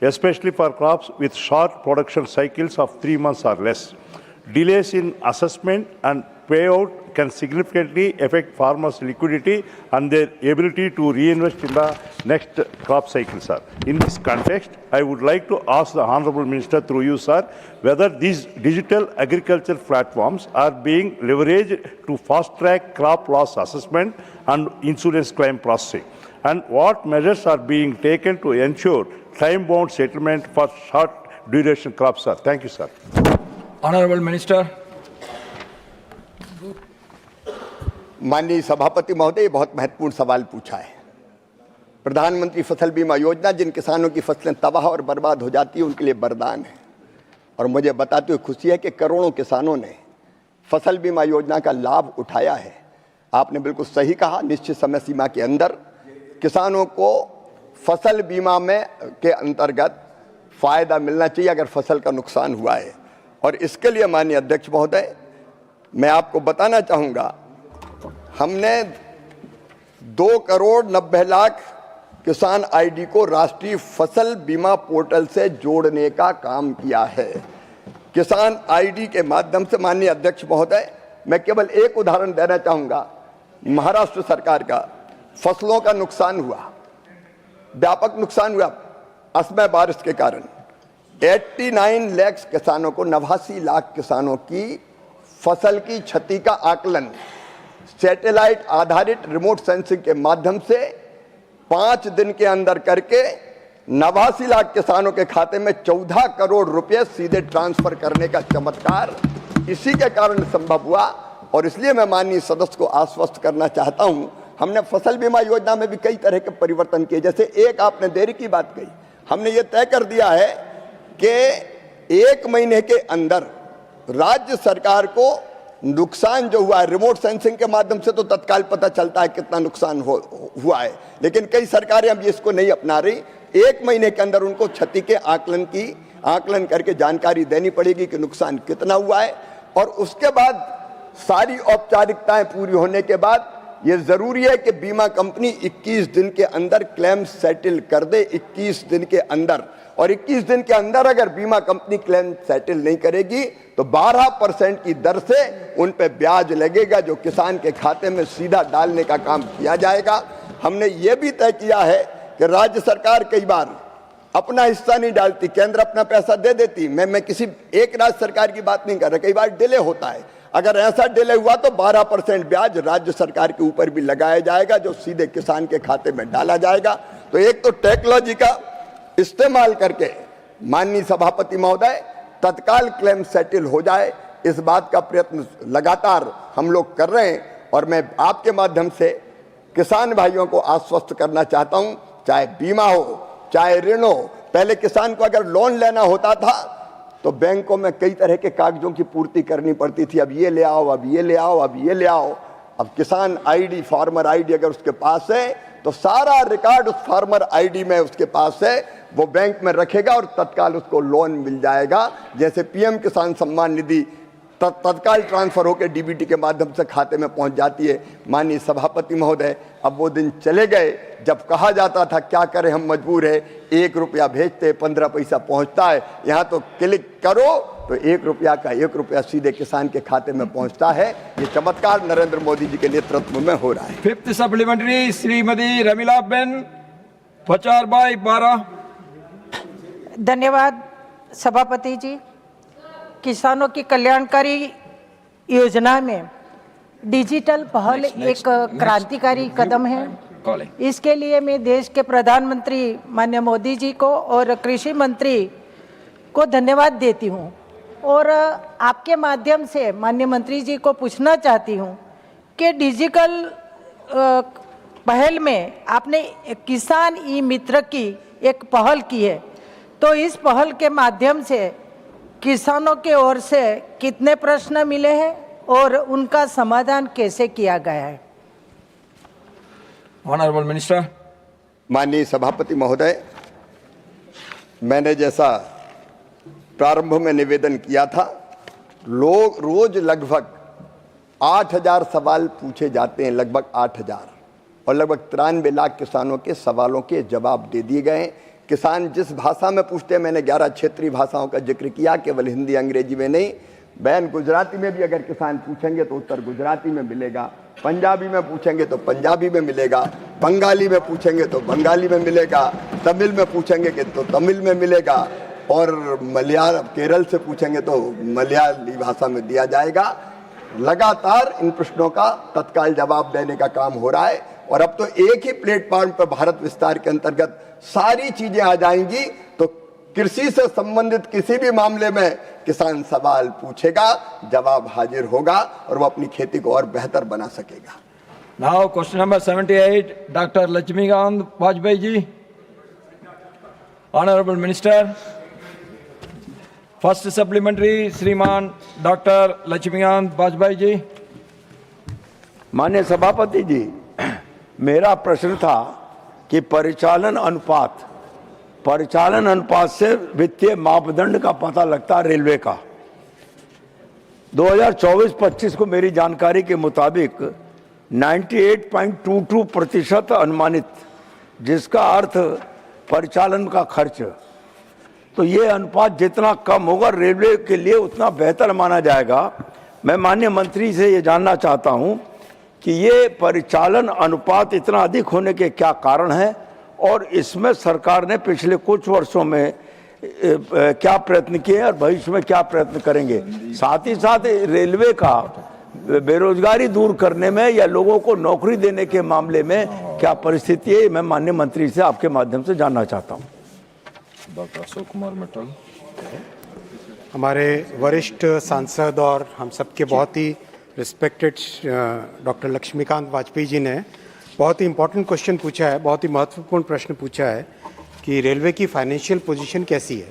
especially for crops with short production cycles of 3 months or less. Delays in assessment and payout can significantly affect farmers' liquidity and their ability to reinvest in the next crop cycle, sir. In this context, I would like to ask the Honorable Minister through you, sir, whether these digital agriculture platforms are being leveraged to fast-track crop loss assessment and insurance claim processing, and what measures are being taken to ensure time-bound settlement for short-duration crops, sir. Thank you, sir. Honorable Minister. माननीय सभापति महोदय, बहुत महत्वपूर्ण सवाल पूछा है। प्रधानमंत्री फसल बीमा योजना जिन किसानों की फसलें तबाह और बर्बाद हो जाती है उनके लिए वरदान है, और मुझे बताते हुए खुशी है कि करोड़ों किसानों ने फसल बीमा योजना का लाभ उठाया है। आपने बिल्कुल सही कहा, निश्चित समय सीमा के अंदर किसानों को फसल बीमा में के अंतर्गत फायदा मिलना चाहिए अगर फसल का नुकसान हुआ है। और इसके लिए माननीय अध्यक्ष महोदय, मैं आपको बताना चाहूँगा, हमने 2,90,00,000 किसान आईडी को राष्ट्रीय फसल बीमा पोर्टल से जोड़ने का काम किया है। किसान आईडी के माध्यम से माननीय अध्यक्ष महोदय, मैं केवल एक उदाहरण देना चाहूँगा। महाराष्ट्र सरकार का फसलों का नुकसान हुआ, व्यापक नुकसान हुआ असमय बारिश के कारण। 89 लाख किसानों को, 89 लाख किसानों की फसल की क्षति का आकलन सैटेलाइट आधारित रिमोट सेंसिंग के माध्यम से 5 दिन के अंदर करके 89 लाख किसानों के खाते में 14 करोड़ रुपए सीधे ट्रांसफर करने का चमत्कार इसी के कारण संभव हुआ। और इसलिए मैं माननीय सदस्य को आश्वस्त करना चाहता हूं, हमने फसल बीमा योजना में भी कई तरह के परिवर्तन किए। जैसे एक आपने देरी की बात कही, हमने ये तय कर दिया है कि 1 महीने के अंदर राज्य सरकार को नुकसान जो हुआ है, रिमोट सेंसिंग के माध्यम से तो तत्काल पता चलता है कितना नुकसान हुआ है, लेकिन कई सरकारें अब इसको नहीं अपना रही। 1 महीने के अंदर उनको क्षति के आकलन करके जानकारी देनी पड़ेगी कि नुकसान कितना हुआ है। और उसके बाद सारी औपचारिकताएं पूरी होने के बाद ये जरूरी है कि बीमा कंपनी 21 दिन के अंदर क्लेम सेटल कर दे, 21 दिन के अंदर। और 21 दिन के अंदर अगर बीमा कंपनी क्लेम सेटल नहीं करेगी तो 12% की दर से उन पे ब्याज लगेगा, जो किसान के खाते में सीधा डालने का काम किया जाएगा। हमने ये भी तय किया है कि राज्य सरकार कई बार अपना हिस्सा नहीं डालती, केंद्र अपना पैसा दे देती। मैं किसी एक राज्य सरकार की बात नहीं कर रहा, कई बार डिले होता है। अगर ऐसा डिले हुआ तो 12% ब्याज राज्य सरकार के ऊपर भी लगाया जाएगा, जो सीधे किसान के खाते में डाला जाएगा। तो एक तो टेक्नोलॉजी का इस्तेमाल करके माननीय सभापति महोदय तत्काल क्लेम सेटल हो जाए, इस बात का प्रयत्न लगातार हम लोग कर रहे हैं। और मैं आपके माध्यम से किसान भाइयों को आश्वस्त करना चाहता हूं, चाहे बीमा हो चाहे ऋण हो। पहले किसान को अगर लोन लेना होता था तो बैंकों में कई तरह के कागजों की पूर्ति करनी पड़ती थी, अब ये ले आओ, अब ये ले आओ, अब ये ले आओ। अब किसान आईडी, फार्मर आईडी अगर उसके पास है तो सारा रिकॉर्ड उस फार्मर आईडी में उसके पास है, वो बैंक में रखेगा और तत्काल उसको लोन मिल जाएगा। जैसे पीएम किसान सम्मान निधि तत्काल ट्रांसफर होकर डीबीटी के माध्यम से खाते में पहुंच जाती है। माननीय सभापति महोदय, अब वो दिन चले गए जब कहा जाता था क्या करें हम मजबूर है, 1 रुपया भेजते 15 पैसा पहुंचता है। यहाँ तो क्लिक करो तो 1 रुपया का 1 रुपया सीधे किसान के खाते में पहुंचता है। ये चमत्कार नरेंद्र मोदी जी के नेतृत्व में हो रहा है। 5th supplementary Shrimati Ramila Ben 4/12। धन्यवाद सभापति जी। किसानों की कल्याणकारी योजना में डिजिटल पहल एक क्रांतिकारी कदम है। इसके लिए मैं देश के प्रधानमंत्री माननीय मोदी जी को और कृषि मंत्री को धन्यवाद देती हूं, और आपके माध्यम से माननीय मंत्री जी को पूछना चाहती हूं कि डिजिटल पहल में आपने किसान ई मित्र की एक पहल की है, तो इस पहल के माध्यम से किसानों के ओर से कितने प्रश्न मिले हैं और उनका समाधान कैसे किया गया है? Honourable minister. माननीय सभापति महोदय, मैंने जैसा प्रारंभ में निवेदन किया था, लोग रोज लगभग 8000 सवाल पूछे जाते हैं, लगभग 8000, और लगभग 93 लाख किसानों के सवालों के जवाब दे दिए गए। किसान जिस भाषा में पूछते हैं, मैंने 11 क्षेत्रीय भाषाओं का जिक्र किया, केवल हिंदी अंग्रेजी में नहीं, बयान गुजराती में भी अगर किसान पूछेंगे तो उत्तर गुजराती में मिलेगा, पंजाबी में पूछेंगे तो पंजाबी में मिलेगा, बंगाली में पूछेंगे तो बंगाली में मिलेगा, तमिल में पूछेंगे कि तो तमिल में मिलेगा, और मलयालम केरल से पूछेंगे तो मलयाली भाषा में दिया जाएगा। लगातार इन प्रश्नों का तत्काल जवाब देने का काम हो रहा है, और अब तो एक ही प्लेटफॉर्म पर भारत विस्तार के अंतर्गत सारी चीजें आ जाएंगी। तो कृषि से संबंधित किसी भी मामले में किसान सवाल पूछेगा, जवाब हाजिर होगा और वो अपनी खेती को और बेहतर बना सकेगा। Now question number 78, Dr. Lakshmikant Vajpayee ji. Honorable Minister. First supplementary, Shriman Dr. Lakshmikant Vajpayee ji. माननीय सभापति जी, मेरा प्रश्न था कि परिचालन अनुपात से वित्तीय मापदंड का पता लगता है रेलवे का। 2024-25 को मेरी जानकारी के मुताबिक 98.22% अनुमानित, जिसका अर्थ परिचालन का खर्च। तो ये अनुपात जितना कम होगा रेलवे के लिए उतना बेहतर माना जाएगा। मैं माननीय मंत्री से ये जानना चाहता हूँ कि ये परिचालन अनुपात इतना अधिक होने के क्या कारण है, और इसमें सरकार ने पिछले कुछ वर्षों में क्या प्रयत्न किए और भविष्य में क्या प्रयत्न करेंगे। साथ ही साथ रेलवे का बेरोजगारी दूर करने में या लोगों को नौकरी देने के मामले में क्या परिस्थिति है, मैं माननीय मंत्री से आपके माध्यम से जानना चाहता हूँ। डॉक्टर अशोक कुमार मित्तल। हमारे वरिष्ठ सांसद और हम सबके बहुत ही रिस्पेक्टेड डॉक्टर लक्ष्मीकांत वाजपेयी जी ने बहुत ही इम्पोर्टेंट क्वेश्चन पूछा है, बहुत ही महत्वपूर्ण प्रश्न पूछा है कि रेलवे की फाइनेंशियल पोजीशन कैसी है।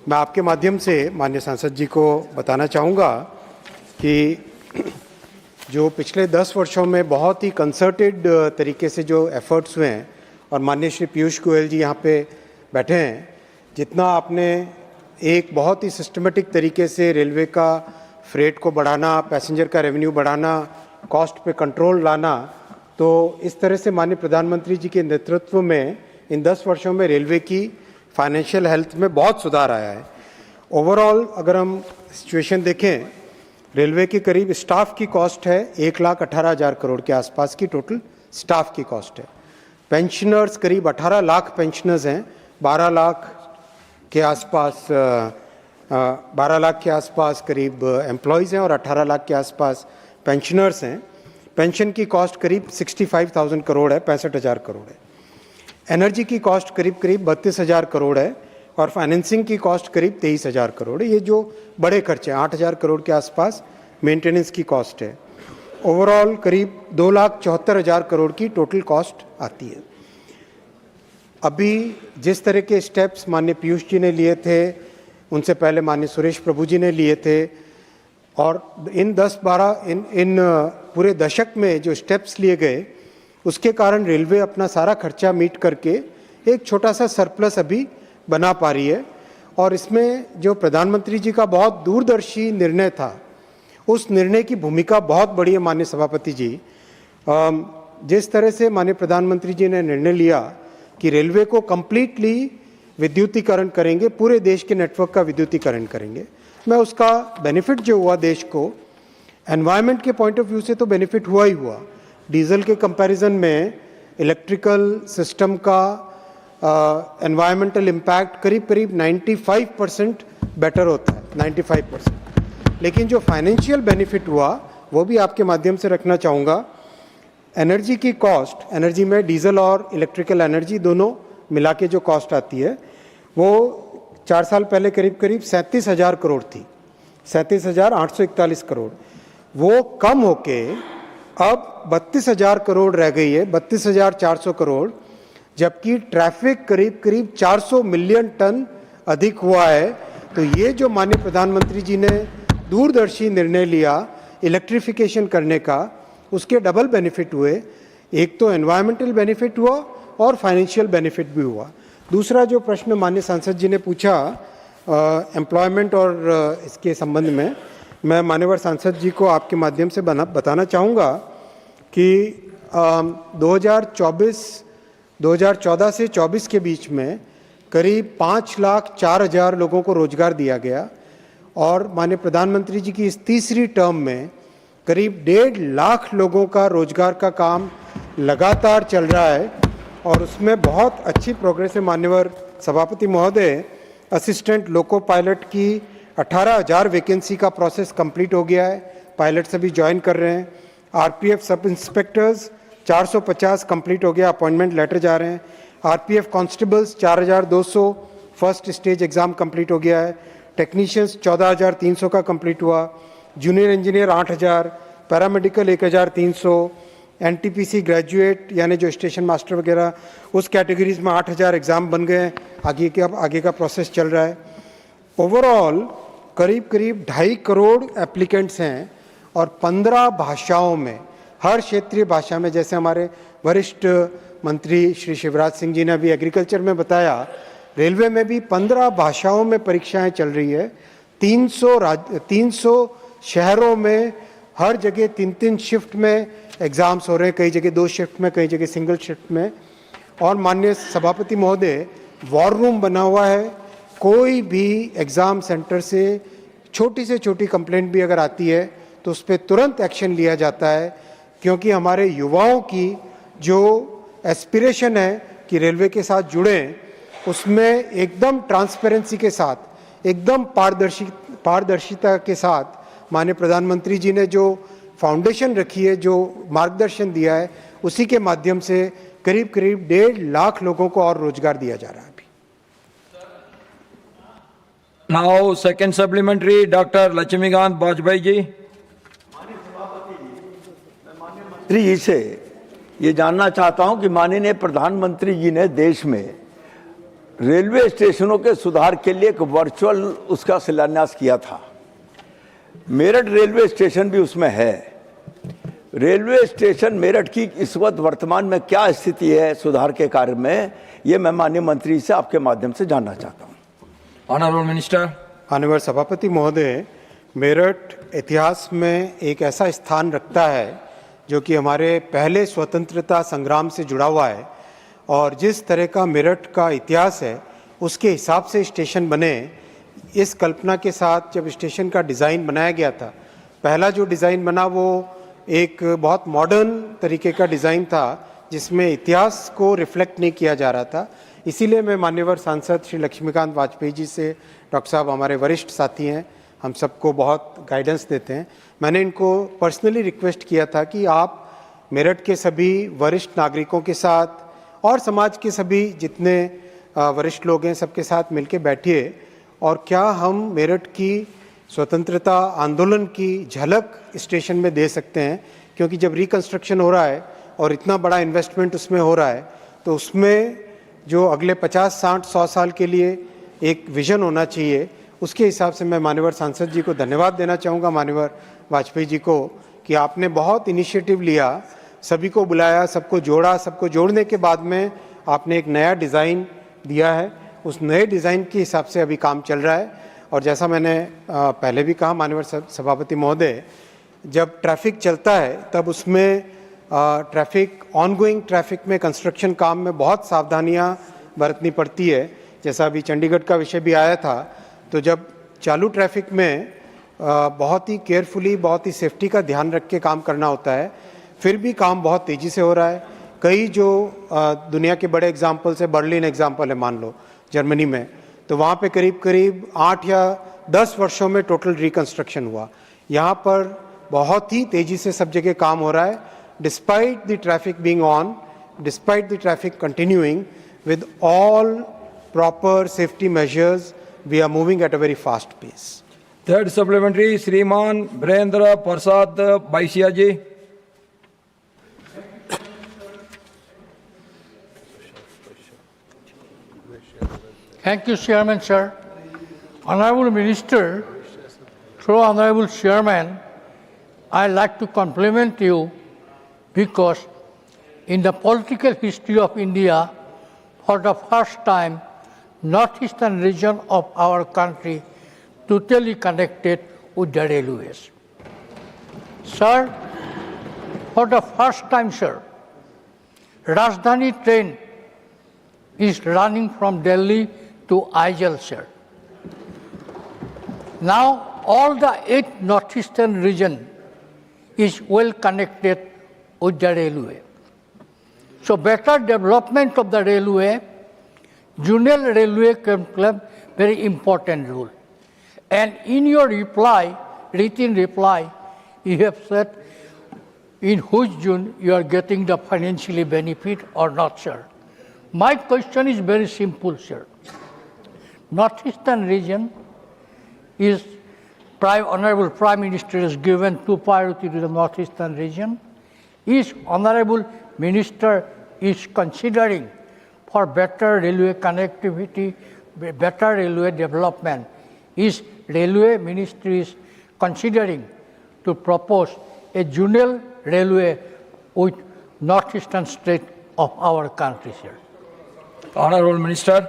मैं आपके माध्यम से माननीय सांसद जी को बताना चाहूँगा कि जो पिछले 10 वर्षों में बहुत ही कंसर्टेड तरीके से जो एफर्ट्स हुए हैं, और माननीय श्री पीयूष गोयल जी यहाँ पे बैठे हैं, जितना आपने एक बहुत ही सिस्टमेटिक तरीके से रेलवे का फ्रेट को बढ़ाना, पैसेंजर का रेवेन्यू बढ़ाना, कॉस्ट पे कंट्रोल लाना, तो इस तरह से माननीय प्रधानमंत्री जी के नेतृत्व में इन 10 वर्षों में रेलवे की फाइनेंशियल हेल्थ में बहुत सुधार आया है। ओवरऑल अगर हम सिचुएशन देखें, रेलवे की करीब स्टाफ की कॉस्ट है 1,18,000 करोड़ के आसपास की टोटल स्टाफ की कॉस्ट है। पेंशनर्स करीब 18 लाख पेंशनर्स हैं, 12 लाख के आसपास करीब एम्प्लॉयज़ हैं और 18 लाख के आसपास पेंशनर्स हैं। पेंशन की कॉस्ट करीब 65,000 करोड़ है, 65,000 करोड़ है। एनर्जी की कॉस्ट करीब 32,000 करोड़ है, और फाइनेंसिंग की कॉस्ट करीब 23,000 करोड़ है। ये जो बड़े खर्चे हैं, 8,000 करोड़ के आसपास मेंटेनेंस की कॉस्ट है। ओवरऑल करीब 2,74,000 करोड़ की टोटल कॉस्ट आती है। अभी जिस तरह के स्टेप्स माननीय पीयूष जी ने लिए थे, उनसे पहले माननीय सुरेश प्रभु जी ने लिए थे, और इन पूरे दशक में जो स्टेप्स लिए गए, उसके कारण रेलवे अपना सारा खर्चा मीट करके एक छोटा सा सरप्लस अभी बना पा रही है। और इसमें जो प्रधानमंत्री जी का बहुत दूरदर्शी निर्णय था, उस निर्णय की भूमिका बहुत बड़ी है। माननीय सभापति जी, जिस तरह से माननीय प्रधानमंत्री जी ने निर्णय लिया कि रेलवे को कंप्लीटली विद्युतीकरण करेंगे, पूरे देश के नेटवर्क का विद्युतीकरण करेंगे, मैं उसका बेनिफिट जो हुआ देश को, एनवायरनमेंट के पॉइंट ऑफ व्यू से तो बेनिफिट हुआ ही हुआ। डीजल के कंपैरिजन में इलेक्ट्रिकल सिस्टम का एनवायरमेंटल इम्पैक्ट करीब 95% बेटर होता है, 95%। लेकिन जो फाइनेंशियल बेनिफिट हुआ वो भी आपके माध्यम से रखना चाहूँगा। एनर्जी की कॉस्ट, एनर्जी में डीजल और इलेक्ट्रिकल एनर्जी दोनों मिला के जो कॉस्ट आती है, वो 4 साल पहले करीब 37,000 करोड़ थी, 37,841 करोड़। वो कम होके अब 32,000 करोड़ रह गई है, 32,400 करोड़, जबकि ट्रैफिक करीब 400 मिलियन टन अधिक हुआ है। तो ये जो माननीय प्रधानमंत्री जी ने दूरदर्शी निर्णय लिया इलेक्ट्रिफिकेशन करने का, उसके डबल बेनिफिट हुए। एक तो एनवायरमेंटल बेनिफिट हुआ और फाइनेंशियल बेनिफिट भी हुआ। दूसरा जो प्रश्न माननीय सांसद जी ने पूछा एम्प्लॉयमेंट और इसके संबंध में, मैं मान्यवर सांसद जी को आपके माध्यम से बताना चाहूँगा कि 2014 से 24 के बीच में करीब 5,04,000 लोगों को रोजगार दिया गया, और माननीय प्रधानमंत्री जी की इस तीसरी टर्म में करीब 1.5 लाख लोगों का रोजगार का काम लगातार चल रहा है और उसमें बहुत अच्छी प्रोग्रेस है। माननीय सभापति महोदय, असिस्टेंट लोको पायलट की 18,000 वैकेंसी का प्रोसेस कंप्लीट हो गया है, पायलट सभी ज्वाइन कर रहे हैं। आरपीएफ सब इंस्पेक्टर्स 450 कंप्लीट हो गया, अपॉइंटमेंट लेटर जा रहे हैं। RPF constables 4,200 first stage exam complete हो गया है। टेक्नीशियंस 14,300 का कंप्लीट हुआ। Junior engineer 8,000, paramedical 1,300, NTPC graduate यानी जो स्टेशन मास्टर वगैरह उस कैटेगरीज में 8,000 एग्ज़ाम बन गए। आगे का प्रोसेस चल रहा है। ओवरऑल करीब 2.5 करोड़ एप्लीकेंट्स हैं और 15 भाषाओं में, हर क्षेत्रीय भाषा में, जैसे हमारे वरिष्ठ मंत्री श्री शिवराज सिंह जी ने अभी एग्रीकल्चर में बताया, रेलवे में भी 15 भाषाओं में परीक्षाएं चल रही है। 300 शहरों में हर जगह 3-3 शिफ्ट में एग्ज़ाम्स हो रहे हैं, कई जगह 2 शिफ्ट में, कई जगह सिंगल शिफ्ट में। और माननीय सभापति महोदय, वॉर रूम बना हुआ है। कोई भी एग्ज़ाम सेंटर से छोटी कंप्लेंट भी अगर आती है तो उस पर तुरंत एक्शन लिया जाता है, क्योंकि हमारे युवाओं की जो एस्पिरेशन है कि रेलवे के साथ जुड़ें, उसमें एकदम ट्रांसपेरेंसी के साथ, एकदम पारदर्शिता के साथ माननीय प्रधानमंत्री जी ने जो फाउंडेशन रखी है, जो मार्गदर्शन दिया है, उसी के माध्यम से करीब 1.5 लाख लोगों को और रोजगार दिया जा रहा है। Now second supplementary, Dr. Lakshmikant Bajpai ji. मंत्री जी से ये जानना चाहता हूं कि माननीय प्रधानमंत्री जी ने देश में रेलवे स्टेशनों के सुधार के लिए एक वर्चुअल उसका शिलान्यास किया था। मेरठ रेलवे स्टेशन भी उसमें है। रेलवे स्टेशन मेरठ की इस वक्त वर्तमान में क्या स्थिति है सुधार के कार्य में, ये मैं माननीय मंत्री से आपके माध्यम से जानना चाहता हूं। Honourable minister. माननीय सभापति महोदय, मेरठ इतिहास में एक ऐसा स्थान रखता है जो कि हमारे पहले स्वतंत्रता संग्राम से जुड़ा हुआ है, और जिस तरह का मेरठ का इतिहास है उसके हिसाब से स्टेशन बने, इस कल्पना के साथ जब स्टेशन का डिज़ाइन बनाया गया था, पहला जो डिज़ाइन बना वो एक बहुत मॉडर्न तरीके का डिज़ाइन था जिसमें इतिहास को रिफ्लेक्ट नहीं किया जा रहा था। इसीलिए मैं माननीय सांसद श्री लक्ष्मीकांत वाजपेयी जी से, डॉक्टर साहब हमारे वरिष्ठ साथी हैं, हम सबको बहुत गाइडेंस देते हैं, मैंने इनको पर्सनली रिक्वेस्ट किया था कि आप मेरठ के सभी वरिष्ठ नागरिकों के साथ और समाज के सभी जितने वरिष्ठ लोग हैं सबके साथ मिलकर बैठिए और क्या हम मेरठ की स्वतंत्रता आंदोलन की झलक स्टेशन में दे सकते हैं, क्योंकि जब रिकंस्ट्रक्शन हो रहा है और इतना बड़ा इन्वेस्टमेंट उसमें हो रहा है तो उसमें जो अगले 50, 60, 100 साल के लिए एक विजन होना चाहिए। उसके हिसाब से मैं माननीय सांसद जी को धन्यवाद देना चाहूँगा, माननीय वाजपेयी जी को, कि आपने बहुत इनिशिएटिव लिया, सभी को बुलाया, सबको जोड़ा, सबको जोड़ने के बाद में आपने एक नया डिज़ाइन दिया है। उस नए डिज़ाइन के हिसाब से अभी काम चल रहा है। और जैसा मैंने पहले भी कहा माननीय सभापति महोदय, जब ट्रैफिक चलता है तब उसमें ट्रैफिक, ऑनगोइंग ट्रैफिक में, कंस्ट्रक्शन काम में बहुत सावधानियां बरतनी पड़ती है। जैसा अभी चंडीगढ़ का विषय भी आया था, तो जब चालू ट्रैफिक में बहुत ही केयरफुली, बहुत ही सेफ्टी का ध्यान रख के काम करना होता है। फिर भी काम बहुत तेज़ी से हो रहा है। कई जो दुनिया के बड़े एग्जाम्पल से, बर्लिन एग्जाम्पल है मान लो जर्मनी में, तो वहाँ पे करीब 8 या 10 वर्षों में टोटल रिकंस्ट्रक्शन हुआ। यहाँ पर बहुत ही तेज़ी से सब जगह काम हो रहा है, despite the traffic being on, despite the traffic continuing, with all proper safety measures, we are moving at a very fast pace. Third supplementary, Shriman Brendra Prasad Baisia ji. Thank you, Chairman, sir. Honorable Minister, through Honorable Chairman, I like to compliment you because in the political history of India, for the first time, northeastern region of our country totally connected with the railways. Sir, for the first time, sir, Rajdhani train is running from Delhi to Aizawl, sir. Now all the 8 northeastern region is well connected with the railway. So better development of the railway, Union Railway can play very important role. And in your reply, written reply, you have said in which zone you are getting the financially benefit or not, sir. My question is very simple, sir. Northeastern region is Honorable Prime Minister has given 2 priority to the Northeastern region. Is Honorable Minister is considering for better railway connectivity, better railway development? Is Railway Ministry is considering to propose a jungle railway with northeastern state of our country, sir? Honorable Minister.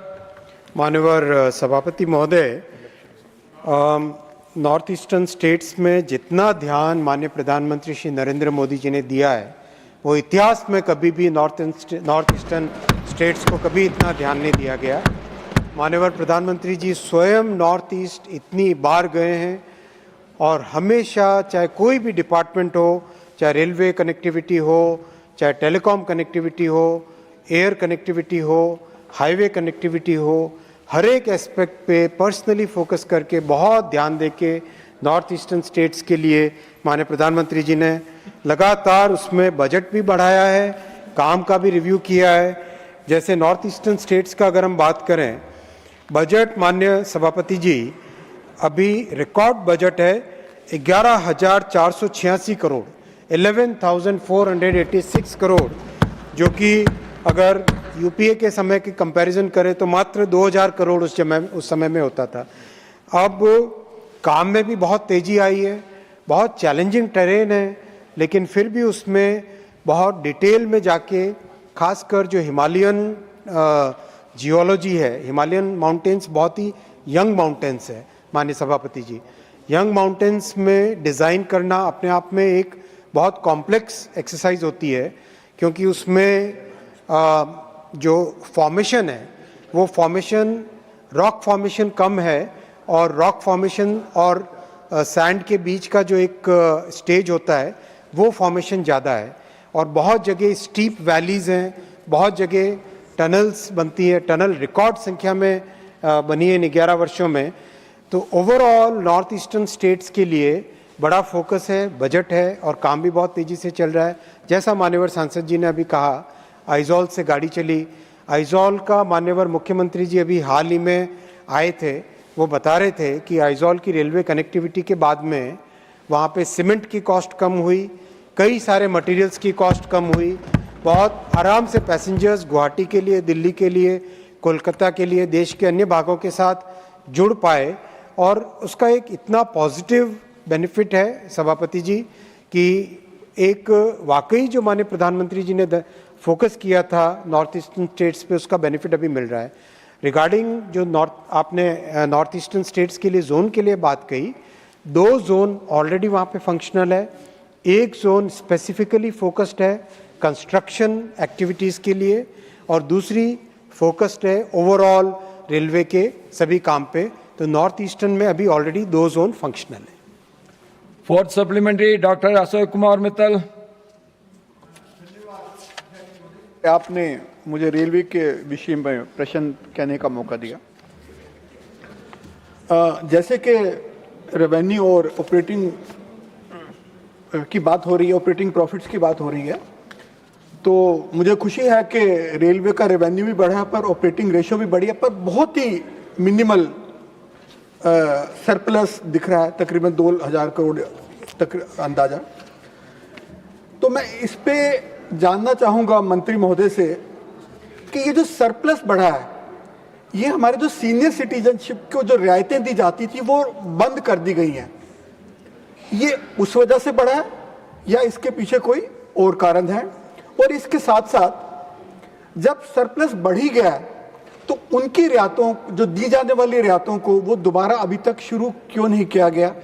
माननीय सभापति महोदय, north eastern states में जितना ध्यान माननीय प्रधानमंत्री श्री नरेंद्र मोदी जी ने दिया है, वो इतिहास में कभी भी नॉर्थ ईस्टर्न स्टेट्स को कभी इतना ध्यान नहीं दिया गया। माननीय प्रधानमंत्री जी स्वयं नॉर्थ ईस्ट इतनी बार गए हैं और हमेशा चाहे कोई भी डिपार्टमेंट हो, चाहे रेलवे कनेक्टिविटी हो, चाहे टेलीकॉम कनेक्टिविटी हो, एयर कनेक्टिविटी हो, हाईवे कनेक्टिविटी हो, हर एक एस्पेक्ट पे पर्सनली फोकस करके बहुत ध्यान देके नॉर्थ ईस्टर्न स्टेट्स के लिए माननीय प्रधानमंत्री जी ने लगातार उसमें बजट भी बढ़ाया है, काम का भी रिव्यू किया है। जैसे नॉर्थ ईस्टर्न स्टेट्स का अगर हम बात करें, बजट माननीय सभापति जी अभी रिकॉर्ड बजट है 11,486 करोड़, 11,486 करोड़, जो कि अगर यूपीए के समय की कंपैरिजन करें तो मात्र 2,000 करोड़ उस समय में होता था। अब काम में भी बहुत तेजी आई है, बहुत चैलेंजिंग टेरेन है, लेकिन फिर भी उसमें बहुत डिटेल में जाके, खासकर जो हिमालयन जियोलॉजी है, हिमालयन माउंटेन्स बहुत ही यंग माउंटेन्स है माननीय सभापति जी। यंग माउंटेन्स में डिज़ाइन करना अपने आप में एक बहुत कॉम्प्लेक्स एक्सरसाइज होती है, क्योंकि उसमें जो फॉर्मेशन है वो फॉर्मेशन रॉक फॉर्मेशन कम है और रॉक फॉर्मेशन और सैंड के बीच का जो एक स्टेज होता है वो फॉर्मेशन ज़्यादा है, और बहुत जगह स्टीप वैलीज़ हैं, बहुत जगह टनल्स बनती है, टनल रिकॉर्ड संख्या में बनी है इन 11 वर्षों में। तो ओवरऑल नॉर्थ ईस्टर्न स्टेट्स के लिए बड़ा फोकस है, बजट है और काम भी बहुत तेज़ी से चल रहा है। जैसा मान्यवर सांसद जी ने अभी कहा, आइजॉल से गाड़ी चली, आइजॉल का मान्यवर मुख्यमंत्री जी अभी हाल ही में आए थे, वो बता रहे थे कि आइजॉल की रेलवे कनेक्टिविटी के बाद में वहाँ पे सीमेंट की कॉस्ट कम हुई, कई सारे मटेरियल्स की कॉस्ट कम हुई, बहुत आराम से पैसेंजर्स गुवाहाटी के लिए, दिल्ली के लिए, कोलकाता के लिए, देश के अन्य भागों के साथ जुड़ पाए। और उसका एक इतना पॉजिटिव बेनिफिट है सभापति जी कि एक वाकई जो माननीय प्रधानमंत्री जी ने फोकस किया था नॉर्थ ईस्टर्न स्टेट्स पे, उसका बेनिफिट अभी मिल रहा है। रिगार्डिंग जो आपने नॉर्थ ईस्टर्न स्टेट्स के लिए जोन के लिए बात कही, 2 जोन ऑलरेडी वहाँ पे फंक्शनल है। एक जोन स्पेसिफिकली फोकस्ड है कंस्ट्रक्शन एक्टिविटीज़ के लिए और दूसरी फोकस्ड है ओवरऑल रेलवे के सभी काम पे। तो नॉर्थ ईस्टर्न में अभी ऑलरेडी 2 जोन फंक्शनल है। 4th supplementary doctor Ashok Kumar Mittal. आपने मुझे रेलवे के विषय में प्रश्न कहने का मौका दिया। जैसे कि रेवेन्यू और ऑपरेटिंग की बात हो रही है, ऑपरेटिंग प्रॉफिट्स की बात हो रही है, तो मुझे खुशी है कि रेलवे का रेवेन्यू भी बढ़ा पर ऑपरेटिंग रेशियो भी बढ़ी है, पर बहुत ही मिनिमल सरप्लस दिख रहा है, तकरीबन 2,000 करोड़ तक अंदाजा। तो मैं इस पे जानना चाहूँगा मंत्री महोदय से कि ये जो सरप्लस बढ़ा है, ये हमारे जो सीनियर सिटीजनशिप को जो रियायतें दी जाती थी वो बंद कर दी गई हैं, ये उस वजह से बढ़ा है या इसके पीछे कोई और कारण है? और इसके साथ साथ जब सरप्लस बढ़ ही गया है तो उनकी रियायतों, जो दी जाने वाली रियायतों को वो दोबारा अभी तक शुरू क्यों नहीं किया गया?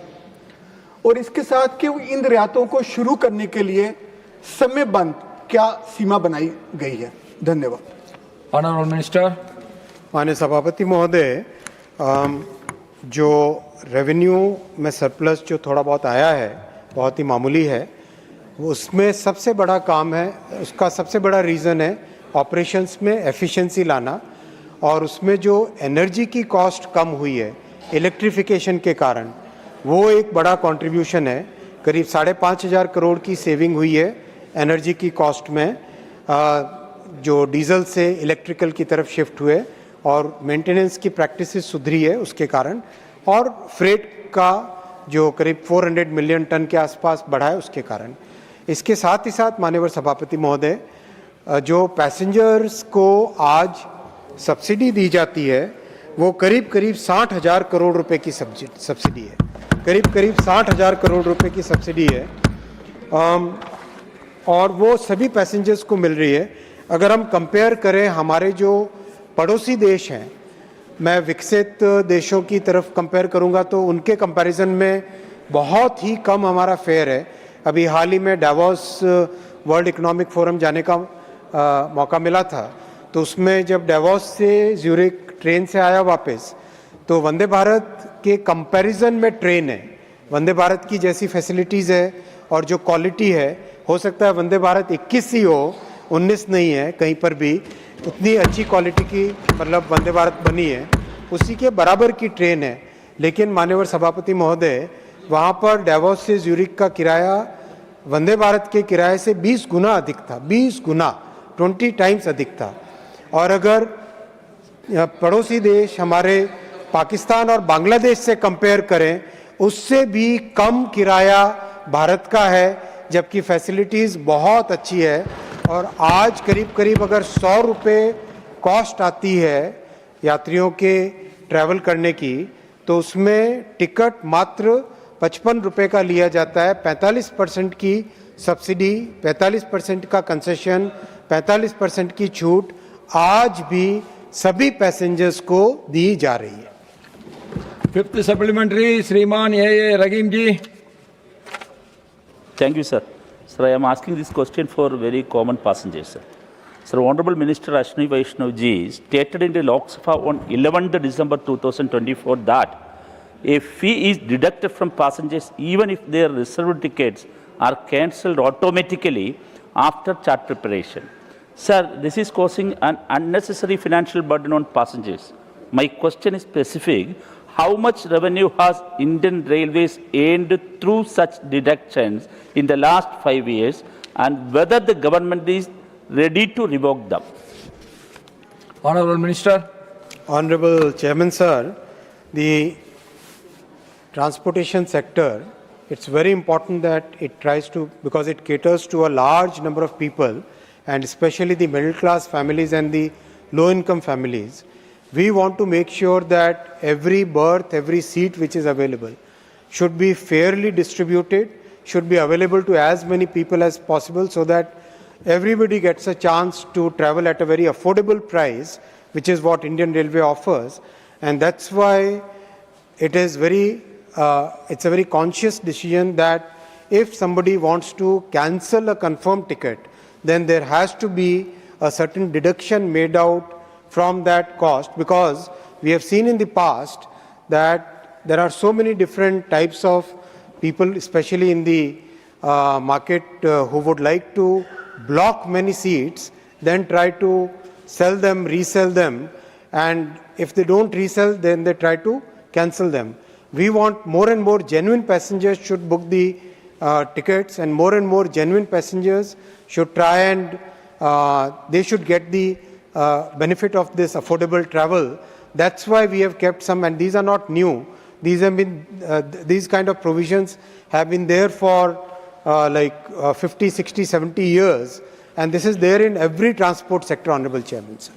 और इसके साथ कि इन रियायतों को शुरू करने के लिए समय बंद क्या सीमा बनाई गई है? धन्यवाद। Honourable minister. माननीय सभापति महोदय, जो रेवेन्यू में सरप्लस जो थोड़ा बहुत आया है, बहुत ही मामूली है, उसमें सबसे बड़ा काम है, उसका सबसे बड़ा रीज़न है ऑपरेशंस में एफिशिएंसी लाना, और उसमें जो एनर्जी की कॉस्ट कम हुई है इलेक्ट्रिफिकेशन के कारण, वो एक बड़ा कंट्रीब्यूशन है। करीब 5,500 करोड़ की सेविंग हुई है एनर्जी की कॉस्ट में, जो डीजल से इलेक्ट्रिकल की तरफ शिफ्ट हुए, और मेंटेनेंस की प्रैक्टिसेस सुधरी है उसके कारण, और फ्रेट का जो करीब 400 मिलियन टन के आसपास बढ़ा है उसके कारण। इसके साथ ही साथ माननीय सभापति महोदय, जो पैसेंजर्स को आज सब्सिडी दी जाती है वो करीब 60,000 करोड़ रुपए की सब्सिडी है, करीब 60,000 करोड़ रुपए की सब्सिडी है, और वो सभी पैसेंजर्स को मिल रही है। अगर हम कंपेयर करें हमारे जो पड़ोसी देश हैं, मैं विकसित देशों की तरफ कंपेयर करूंगा तो उनके कंपैरिजन में बहुत ही कम हमारा फेयर है। अभी हाल ही में डावोस वर्ल्ड इकोनॉमिक फोरम जाने का मौका मिला था, तो उसमें जब डावोस से ज्यूरिक ट्रेन से आया वापस, तो वंदे भारत के कंपैरिजन में ट्रेन है, वंदे भारत की जैसी फैसिलिटीज़ है और जो क्वालिटी है, हो सकता है वंदे भारत 21 ही हो, 19 नहीं है कहीं पर भी, उतनी अच्छी क्वालिटी की मतलब वंदे भारत बनी है, उसी के बराबर की ट्रेन है। लेकिन माननीय सभापति महोदय, वहाँ पर डावोस से ज्यूरिक का किराया वंदे भारत के किराए से 20 गुना अधिक था, 20 गुना, 20 टाइम्स अधिक था। और अगर पड़ोसी देश हमारे पाकिस्तान और बांग्लादेश से कंपेयर करें, उससे भी कम किराया भारत का है, जबकि फैसिलिटीज़ बहुत अच्छी है। और आज करीब अगर 100 रुपये कॉस्ट आती है यात्रियों के ट्रैवल करने की, तो उसमें टिकट मात्र 55 रुपये का लिया जाता है। 45% की सब्सिडी, 45% का कंसेशन, 45% की छूट आज भी सभी पैसेंजर्स को दी जा रही है। फिफ्थ सप्लीमेंट्री श्रीमान ये रहीम जी। Thank you, sir. Sir, I am asking this question for very common passengers, sir. Sir, Honorable Minister Ashwini Vaishnav ji stated in the Lok Sabha on 11th December 2024 that a fee is deducted from passengers even if their reserved tickets are cancelled automatically after chart preparation. Sir, this is causing an unnecessary financial burden on passengers. My question is specific. How much revenue has Indian Railways earned through such deductions in the last 5 years, and whether the government is ready to revoke them? Honorable Minister. Honorable Chairman, sir, the transportation sector, it's very important that it tries to, because it caters to a large number of people, and especially the middle class families and the low income families. We want to make sure that every berth, every seat which is available should be fairly distributed, should be available to as many people as possible, so that everybody gets a chance to travel at a very affordable price, which is what Indian Railway offers. And that's why it is it's a very conscious decision that if somebody wants to cancel a confirmed ticket, then there has to be a certain deduction made out from that cost, because we have seen in the past that there are so many different types of people, especially in the market, who would like to block many seats, then try to sell them, resell them, and if they don't resell, then they try to cancel them. We want more and more genuine passengers should book the tickets, and more genuine passengers should try and they should get the benefit of this affordable travel. That's why we have kept some, and these are not new. These have been these kind of provisions have been there for 50, 60, 70 years, and this is there in every transport sector, Honorable Chairman, sir.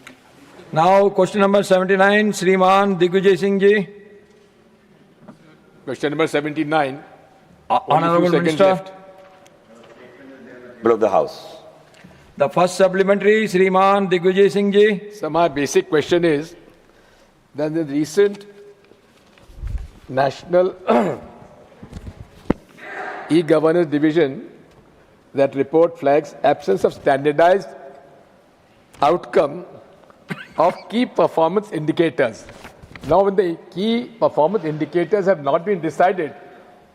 Now question number 79, Shriman Digvijay Singh ji. Question number 79. Honorable Minister. Bill of the House. The first supplementary, Shriman Digvijay Singh ji. So my basic question is that the recent National E-Governance Division that report flags absence of standardized outcome of key performance indicators Now, when the key performance indicators have not been decided,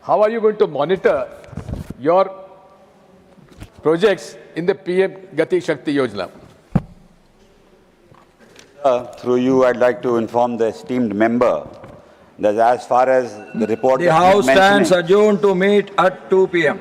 how are you going to monitor your projects in the PM Gati Shakti Yojana? Through you, I'd like to inform the esteemed member that as far as the report The that he's House stands mentioning- adjourned to meet at 2 p.m.